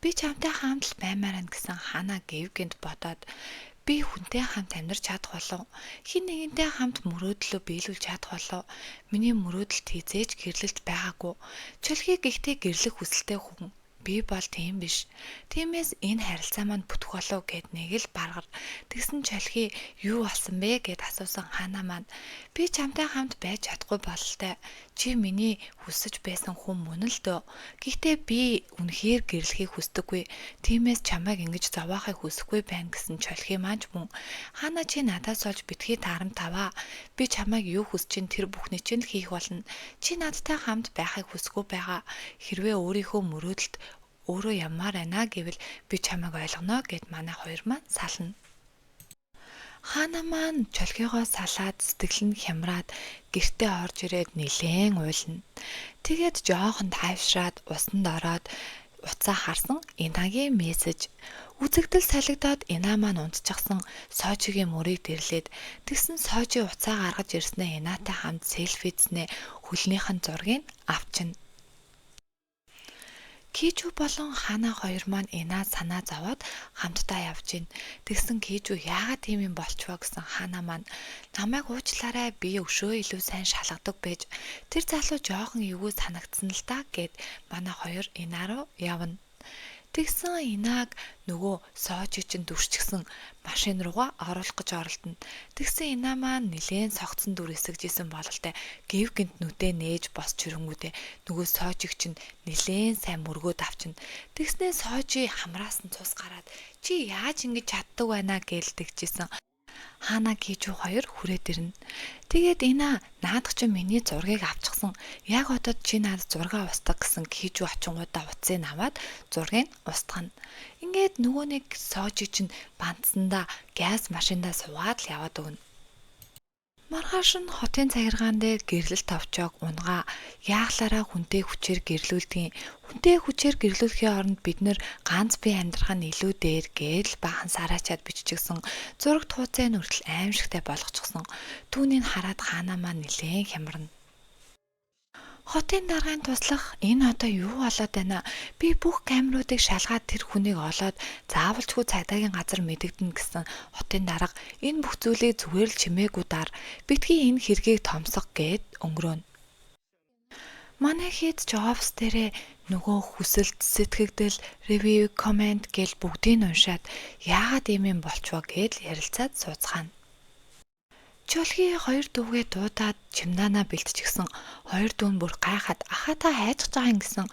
Би чамтай хамт л баймаар байна гэсэн хаана гэв гэнт бодоод би хүнтэй хамт амьдрч чадах болов. Хин нэгэнтэй хамт мөрөөдлөө биелүүлж чадах болов. Миний мөрөөдөлд хизээж гэрлэлт байгаагүй. Чөлхий гэхдээ гэрлэх хүсэлтэй хүн. Би бол тийм биш. Тиймээс энэ харилцаа маань бүтэх болов гэд нэг л баргар. Тэгсэн чөлхий юу болсон бэ гэд асуусан хаана маань би чамтай хамт байж чадахгүй бололтой. Чи миний хүсэж байсан хүн мөн л дөө. Гэхдээ би үнэхээр гэрлэхийг хүсдэггүй. Тиймээс чамайг ингэж зовоохыг хүсэхгүй байна гэсэн чөлхий маань мөн. Хаана чи надаас олж битгий таарам таваа. Би чамайг юу хүсэж чинь тэр бүхний чинь л хийх болно. Чи надтай хамт байхыг хүсэхгүй байгаа. Хэрвээ өөрийнхөө мөрөөдөлд өөрөө ямаар байна гэвэл би чамайг ойлгоно гэд манай хоёр маань сална. Хаана маань чөлхийгоо салаад сэтгэл нь хямраад гэртээ орж ирээд нилээн уйлна. Тэгээд жоохон тайвшраад усанд ороод уцаа харсан Инагийн мессеж. Үзэгдэл солигдоод Ина маань унтчихсан Сожигийн мөрийг дэрлээд тэгсэн Сожи уцаа гаргаж ирснээ Инатай хамт селфизнээ хөлнийхэн зургийг авчина. Кижу болон Хана хоёр маань Инаа санаа зовоод хамтдаа явж гин. Тэгсэн Кижу яагаад тийм юм болчихвоо гэсэн Хана маань намайг уучлаарай би өшөө илүү сайн шалгадаг байж тэр залуу жоохон эвгүй санагдсан л та гэд манай хоёр Инаа руу явна. Тэгсэн Инааг нөгөө Сожи чинь дүрчгсэн машин руугаа оруулах гэж оролдоно. Тэгсэн Инаа маань нилээн согтсон дүр эсэгжсэн бололтой гэв гинт нүдэ нээж босч ирэнгүүтээ нөгөө Сожиг чинь нилээн сайн мөргөөд авчина. Тэгснээ Сожи хамраас нь цус гараад чи яаж ингэж чаддаг байна гэлдэгчсэн. Хана Кижу хоёр хүрээд ирнэ. Тэгээд Инаа наадах чинь миний зургийг авчихсан. Яг одод чи надад зургаа устгах гэсэн Кижу очингуудаа утсыг аваад зургийг устгана. Ингээд нөгөө нэг Сожи чинь бандсандаа газ машиндаа суугаад л яваад өгнө. Маргааш нь хотын цагиргаан дээр гэрлэлт авчааг унгаа яахлаараа хүнтэй хүчээр гэрлүүлдэг. Хүнтэй хүчээр гэрлүүлэхийн оронд бид нэр ганц бие амьдрах нь илүү дээр гээл бахан сараачаад биччихсэн зураг тууцын хүртэл аимшигтай болгочихсон. Түүнийг хараад Хана маань нилээн хямарна. Хотын даргын туслах энэ одоо юу болоод байна? Би бүх камеруудыг шалгаад тэр хүнийг олоод заавалчгүй цагдаагийн газар мэдэгдэнэ гэсэн хотын дарга энэ бүх зүйлийг зүгээр л чимээгүй дар. Битгий энэ хэргийг томсох гээд өнгөрөөнө. Манай хэд ч офс дээрээ нөгөө хүсэлт, сэтгэгдэл, ревю, комент гээл бүгдийг уншаад яагаад ийм юм болчихвоо гээд ярилцаад сууцгаана. Чөлхий хоёр дүүгээ дуудаад чимнаанаа бэлтчихсэн. Хоёр дүү нь бүр гайхаад ахаа та хайцж байгаа юм гэсэн.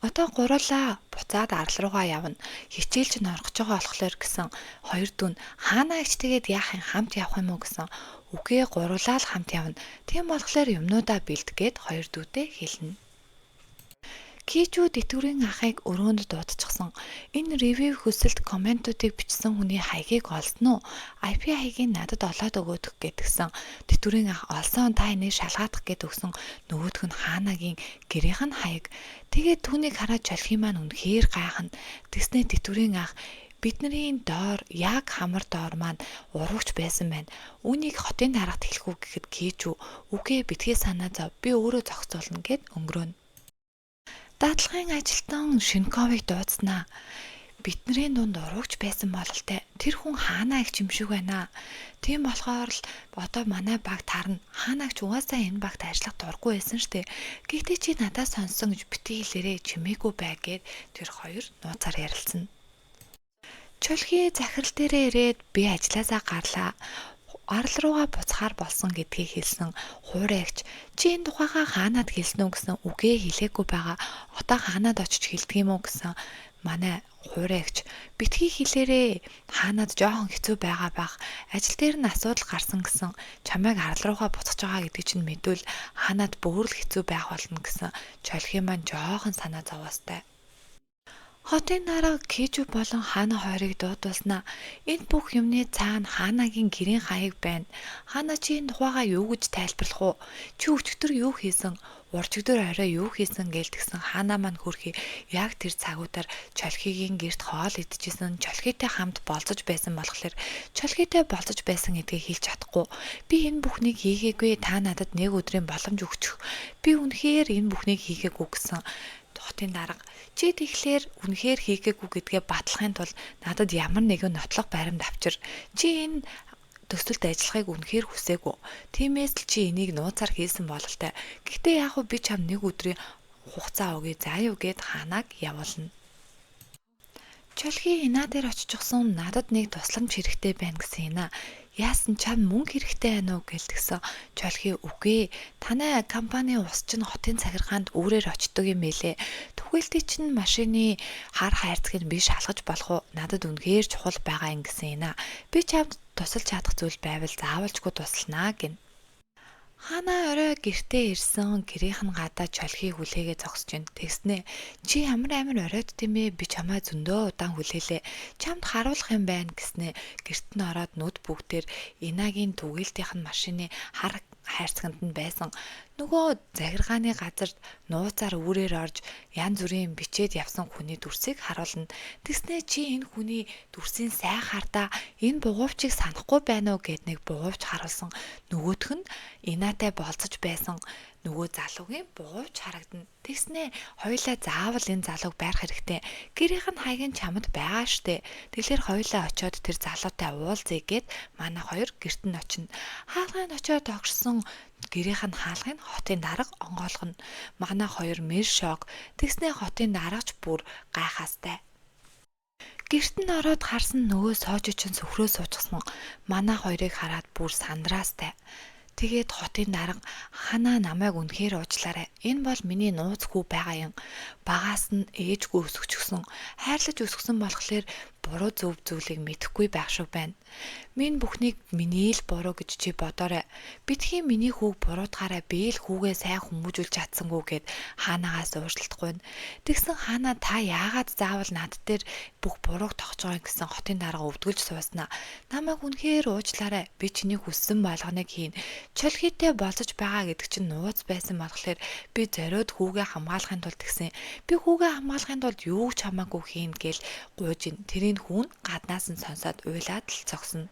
Одоо гурлаа буцаад арал руугаа явна. Хичээлж нь орох гэж байгаа болохоор гэсэн. Хоёр дүү нь хаана ич тэгээд яах юм хамт явах юм уу гэсэн. Үгүй гурлаа л хамт явна. Тийм болохоор юмнуудаа бэлтгээд хоёр дүүтэй хэлнэ. Кижу тэтгэврийн ахыг өрөөнд дуудчихсан. Энэ ревю хүсэлт комментуудыг бичсэн хүний хаягийг олсон уу? IP хаягийг надад олоод өгөөдөх гэдгсэн. Тэтгэврийн ах олсон та энийг шалгаадах гэд өгсөн. Нөгөөх нь Ханагийн гэрийнх нь хаяг. Тэгээд түүнийг хараад Чөлхий маань үнэхээр гайхна. Тэгснээ тэтгэврийн ах бидний доор яг хамар доор маань урагч байсан байна. Үүнийг хотын дарагт хэлэхүү гэхэд Кижу үгүй битгий санаа зов. Би өөрөө зохицуулна гэд өнгөрөөнө. Даатлагын ажилтан Шинковыг дуудснаа. Бидний дунд урагч байсан бололтой. Тэр хүн Хаана их юм шиг байна. Тийм болохоор л одоо манай баг тарна. Ханаагч угаасаа энэ багт ажиллах дурггүй байсан штэ. Гэхдээ чи надаас сонссон гэж битгий хэлээрээ чимээгүй бай гэд тэр хоёр нууцаар ярилцсан. Чөлхий захирал дээрээ ирээд би ажилласаа гарлаа. Арал руугаа буцахаар болсон гэдгийг хэлсэн хуурайгч чи энэ тухайгаа Хаанад хэлсэн үү гэсэн үгээ хэлээгүй байгаа. Одоо Хаанад очиж хэлдэг юм уу гэсэн манай хуурайгч битгий хэлээрээ Хаанад жоохон хэцүү байгаа бах. Ажил дээр нь асуудал гарсан гэсэн чамайг арал руугаа буцаж байгаа гэдгийг чинь мэдвэл Хаанад бүр л хэцүү байх болно гэсэн Чөлхий маань жоохон санаа зовоостой. Хотын дарга Кижу болон Хана хоёрыг дуудуулснаа. Энэ бүх юмны цаана Ханагийн гэрийн хаяг байна. Хана чи энэ тухайгаа юу гэж тайлбарлах уу? Чи өчигдөр юу хийсэн? Урчигдөр орой юу хийсэн гэлтгсэн Хана маань хөрхий яг тэр цагуудаар Чолхигийн гэрт хоол идчихсэн, Чолхитэй хамт болцож байсан болохоор Чолхитэй болцож байсан гэдгийг хэлж чадахгүй. Би энэ бүхнийг хийгээгүй, та надад нэг өдрийн боломж өгчих. Би үнэхээр энэ бүхнийг хийгээгүй гэсэн хотын дарга. Чи тэгэхээр үнэхээр хийгээгүй гэдгээ батлахын тулд надад ямар нэгэн нотлох баримт авчир. Чи энэ төсөлд ажиллахыг үнэхээр хүсээгүй. Тиймээс л чи энийг нууцаар хийсэн бололтой. Гэхдээ яг би чам нэг өдрийн хугацаа өгье заа юу гэд Ханаг явуулна. Чолхи инаа дээр очижсэн надад нэг тусламж хэрэгтэй байна гэсэн инаа. Яасан чам мөнгө хэрэгтэй байна уу гэлтгсэн. Чолхи үгүй. Танай компани ус чинь хотын захиргаанд үүрээр очдөг юм байлээ. Түгэлтий чинь машины хар хайрцгийг би шалгаж болох уу? Надад үнэхээр чухал байгаа юм гэсэн инаа. Би чамд тусалж чадах зүйл байвал заавалжгүй тусланаа гин. Хана орой гэртээ ирсэн гэрийнх нь гадаа Чолхийг хүлээгээ зогсож байна. Тэгснэ чи ямар оройд тийм ээ би чамаа зөндөө удаан хүлээлээ. Чамд харуулах юм байна гэснэ гэрт нь ороод нүд бүгдээр Инагийн түгээлтийнх нь машины хар хайрцагт нь байсан. Нөгөө захиргааны газарт нууцаар үүрээр орж янз бүрийн бичээд явсан хүний дүрсийг харуулна. Тэгснэ чи энэ хүний дүрсийн сайн хардаа энэ бугуйчийг санахгүй байна уу гэд нэг бугуйч харуулсан. Нөгөөх нь Инатай болцож байсан нөгөө залуугийн бугуйч харагдана. Тэгснэ хоёулаа заавал энэ залууг байрах хэрэгтэй. Гэрийнх нь хаяг чамд байгаа штэ. Тэгэхээр хоёулаа очиод тэр залуутай уулзъя гэд манай хоёр гэрт нь очино. Хаалганд очиод огшсон гэрийнх нь хаалгыг хотын дарга онгойлгоно. Манай хоёр мэр шок. Тэгснэ хотын даргач бүр гайхаастай. Гэрт нь ороод харсан нөгөө соожичин сөхрөө суучсан манай хоёрыг хараад бүр сандраастай. Тэгээд хотын дарга Хана намайг үнэхээр уучлаарай. Энэ бол миний нууц хүү байгаа юм. Багаас нь ээжгүй өсгчихсөн. Хайрлаж өсгсөн болохоор буруу зөв зүйлийг мэдэхгүй байх шүү байна. Минь бүхнийг миний л буруу гэж чи бодоорой. Битгий миний хүүг буруутгаараа би л хүүгээ сайн хүмүүжүүлж чадсангүй гэд Ханагаас уушлалтгүй. Тэгсэн Хана та яагаад заавал над дээр бүх бурууг тогтож байгаа гэсэн хотын дарга өвдгөлж сууснаа. Намайг үнэхээр уучлаарай. Би чиний хүссэн болгоныг хийн. Чолхитэй болцож байгаа гэдэг чинь нууц байсан болохоор би зориод хүүгээ хамгаалахын тулд гэсэн. Би хүүгээ хамгаалахын тулд юу ч хамаагүй хийн гээл гуйж ин. Тэрийн хүн гаднаас нь сонсоод уйлаад л зогсно.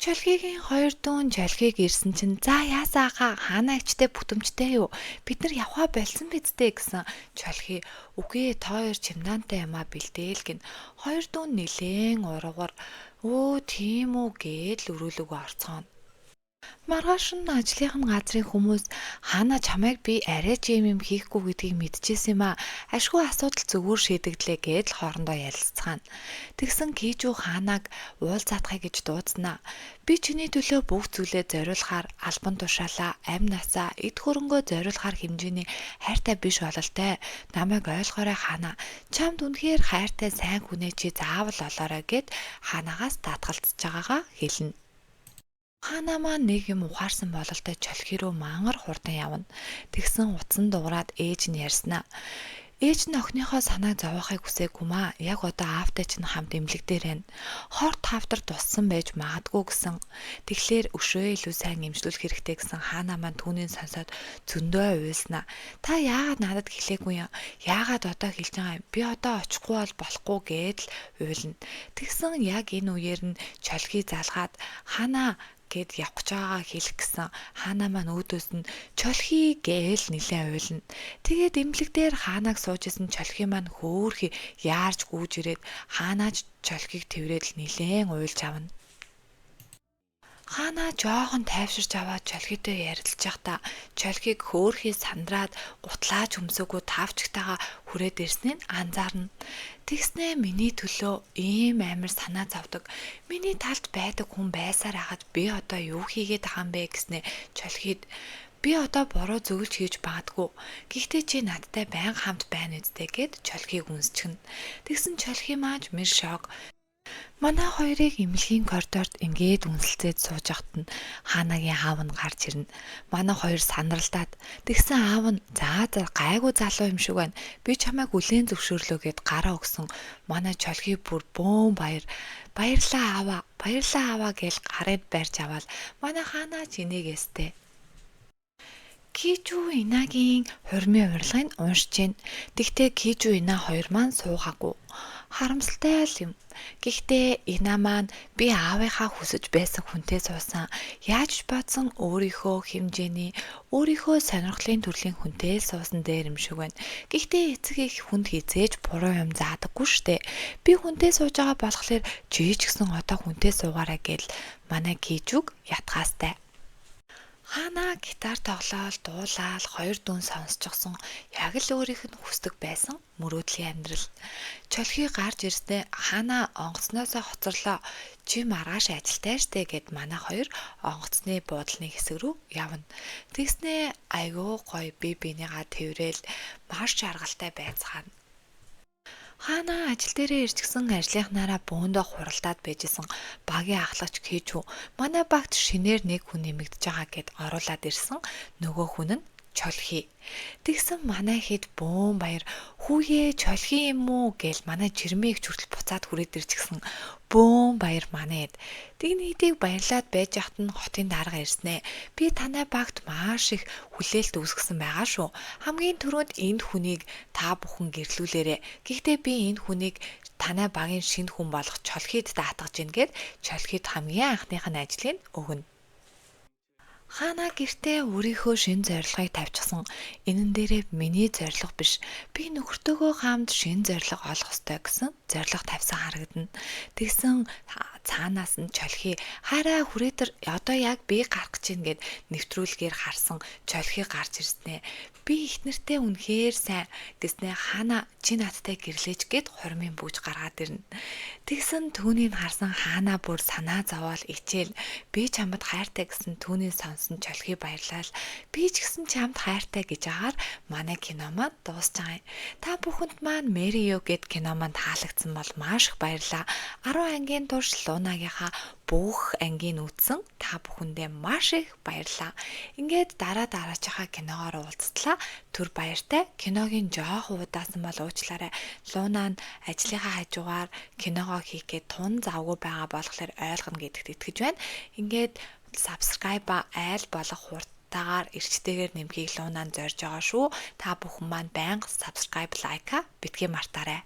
Чолхигийн хоёр дүүн Чолхиг ирсэн чинь за яасаа хаа Ханаагчтай бүтэмжтэй юу? Бид нар явхаа болсон бидтэй гэсэн Чолхи үгүй та хоёр чимдаантай юмаа бэлдээл гин. Хоёр дүүн нилээн уруугаар өө тийм үү гээд л өрөөлөөгөө орцгооно. Маргааш нь ажлынх нь газрын хүмүүс Хана чамайг би арай ч юм хийхгүй гэдгийг мэдчихсэн юм аа. Ашгүй асуудал зөвөр шийдэгдлээ гээд л хоорондоо ярилцгаана. Тэгсэн Кижу Ханаг уулзаатахыг гэж дуудснаа. Би чиний төлөө бүх зүйлээ зориулахаар албан тушаалаа, амь насаа, эд хөрөнгөө зориулахаар хэмжээний хайртай биш бололтой. Намайг ойлгоорой Хана. Чамд үнэхээр хайртай сайн хүнээ чи заавал олоорой гэд Ханагаас даатгалцж байгаагаа хэлнэ. Хана маань нэг юм ухаарсан бололтой Чолхи руу мангар хурдан явна. Тэгсэн утсан дуурайд ээж нь ярьснаа. Ээж нь охиныхоо санааг зовоохыг хүсээгүй маа. Яг одоо аавтай чинь хамт эмнэлэг дээр байна. Хорт хавдар туссан байж магадгүй гэсэн. Тэгэхээр өшөө илүү сайн эмчлүүлэх хэрэгтэй гэсэн Хана маань түүнийг сонсоод зөндөө уйлснаа. Та яагаад надад хэлээгүй юм? Яагаад одоо хэлж байгаа юм? Би одоо очихгүй бол болохгүй гээд л уйлна. Тэгсэн яг энэ үеэр нь Чолхи залгаад Хана гэд явах гэж байгаагаа хэлэх гэсэн Хана маань өөдөөс нь Чолхи гээл нилээн уйлна. Тэгээд эмнэлэг дээр Ханаг суужсэн Чолхи маань хөөхий яарч гүйж ирээд Ханаач Чолхиг тэрвэрэд л нилээн уйлж авна. Хана жоохон тайвширч аваад Чолхитэй ярилцж байхдаа Чолхиг хөөхий сандраад гутлаач хөмсөөгөө тавчгтайгаа хүрээд ирснээ анзаарна. Тэгснэ миний төлөө ийм амар санаа зовдөг. Миний талд байдаг хүн байсаар хахад би одоо юу хийгээд байгаа юм бэ гэснэ Чолхид би одоо буруу зөвлөж хийж магадгүй. Гэхдээ чи надтай байнга хамт байна үсттэй гэд Чолхиг үнсчихнэ. Тэгсэн Чолхи мааж мэр шок. Манай хоёрыг эмнэлгийн коридорт ингээд үнсэлцээд сууж байхад нь Хаанагийн аав нь гарч ирнэ. Манай хоёр сандралдаад тэгсэн аав нь за гайгүй залуу юм шиг байна. Би чамайг хүлээн зөвшөөрлөө гэд гараа өгсөн. Манай чолхий бүр бөөн баярлаа аваа гээл гарыг барьж аваад манай Хаанаа чинээгээстэй. Кижүү Инагийн хурмын урилгыг уншиж байна. Тэгтээ Кижүү Ина хоёр маань суугаагүй. Харамсалтай л юм. Гэхдээ Ина маань би аавынхаа хүсэж байсан хүнтэй суусан. Яаж ч бодсон өөрийнхөө хэмжээний, өөрийнхөө сонирхлын төрлийн хүнтэй суусан дээр юм шиг байна. Гэхдээ эцэг их хүнд хизээж буруу юм заадаггүй штэ. Би хүнтэй сууж байгаа болохоор чи ч гэсэн одоо хүнтэй суугаарай гэл манай Кижүүг ятгаастай. Хаана гитар тоглоал, дуулаал, хоёр дүн сонсчихсон яг л өөрийнх нь хүсдэг байсан мөрөөдлийн амьдрал. Чолхий гарч ирснээр Хаана онгоцноосоо хоцорлоо. Чи маргааш ажилтай штэ гэд манай хоёр онгоцны буудлын хэсэг рүү явна. Тэгснээ айгүй гоё би бинийгаа тэрвэл маш жаргалтай байцгаана. Хаана ажил дээрээ ирчихсэн ажлынхнаараа бөөндөө хуралдаад байжсэн багийн ахлагч Кижүү манай багт шинээр нэг хүн нэмэгдэж байгаа гэд оруулаад ирсэн нөгөө хүн нь чолхий. Тэгсэн манай хэд бөөн баяр хүүе чолхий юм уу гээл манай жирмийг хүртэл буцаад хүрээд ирчихсэн бөөн баяр манайд. Тэгнийдийг баярлаад байж хат нь хотын дарга ирснэ. Би танай багт маш их хүлээлт үүсгэсэн байгаа шүү. Хамгийн түрүүнд энд хүнийг та бүхэн гэрлүүлээрэ. Гэхдээ би энэ хүнийг танай багийн шинэ хүн болох чолхийд даатгаж гин гэд чолхийд хамгийн анхных нь ажлыг өгнө. Хаана гэртээ өөрийнхөө шинэ зорилгыг тавьчихсан. Энэн дээрээ миний зорилго биш. Би нөхөртөөгөө хамт шинэ зорилго олох ёстой гэсэн зорилго тавьсан харагдана. Тэгсэн цаанаас нь чолхий хараа хүрээдэр одоо яг би гарах гэж байна гэд нэвтрүүлгээр харсан чолхий гарч ирснэ. Би их нэртэй үнэхээр сайн гэснээ Хаана чи надтай гэрлээч гэд хурмын бүүж гаргаад ирнэ. Тэгсэн түүнийг харсан Хаана бүр санаа зовоол ичээл би чамд хайртай гэсэн түүний сонсон чолхий баярлал. Би ч гэсэн чамд хайртай гэж агаар манай кино маань дуусч байгаа юм. Та бүхэнд маань Мэри Ю гэд кино маань таалагдсан бол маш их баярлаа. 10 ангийн турш Лунагийнхаа бүх ангийн үзсэн та бүхэндээ маш их баярлаа. Ингээд дараачихаа киногоор уулзтлаа. Түр баяртай киногийн жоох удаасан бол уучлаарай. Луна нь ажлынхаа хажуугаар киногоо хийхэд тун завгүй байгаа болохоор ойлгоно гэдэгт итгэж байна. Ингээд subscribe айл болох хурдтайгаар эрчтэйгээр нэмхийг Лунаа зорж байгаа шүү. Та бүхэн маань байнга subscribe, like битгий мартаарай.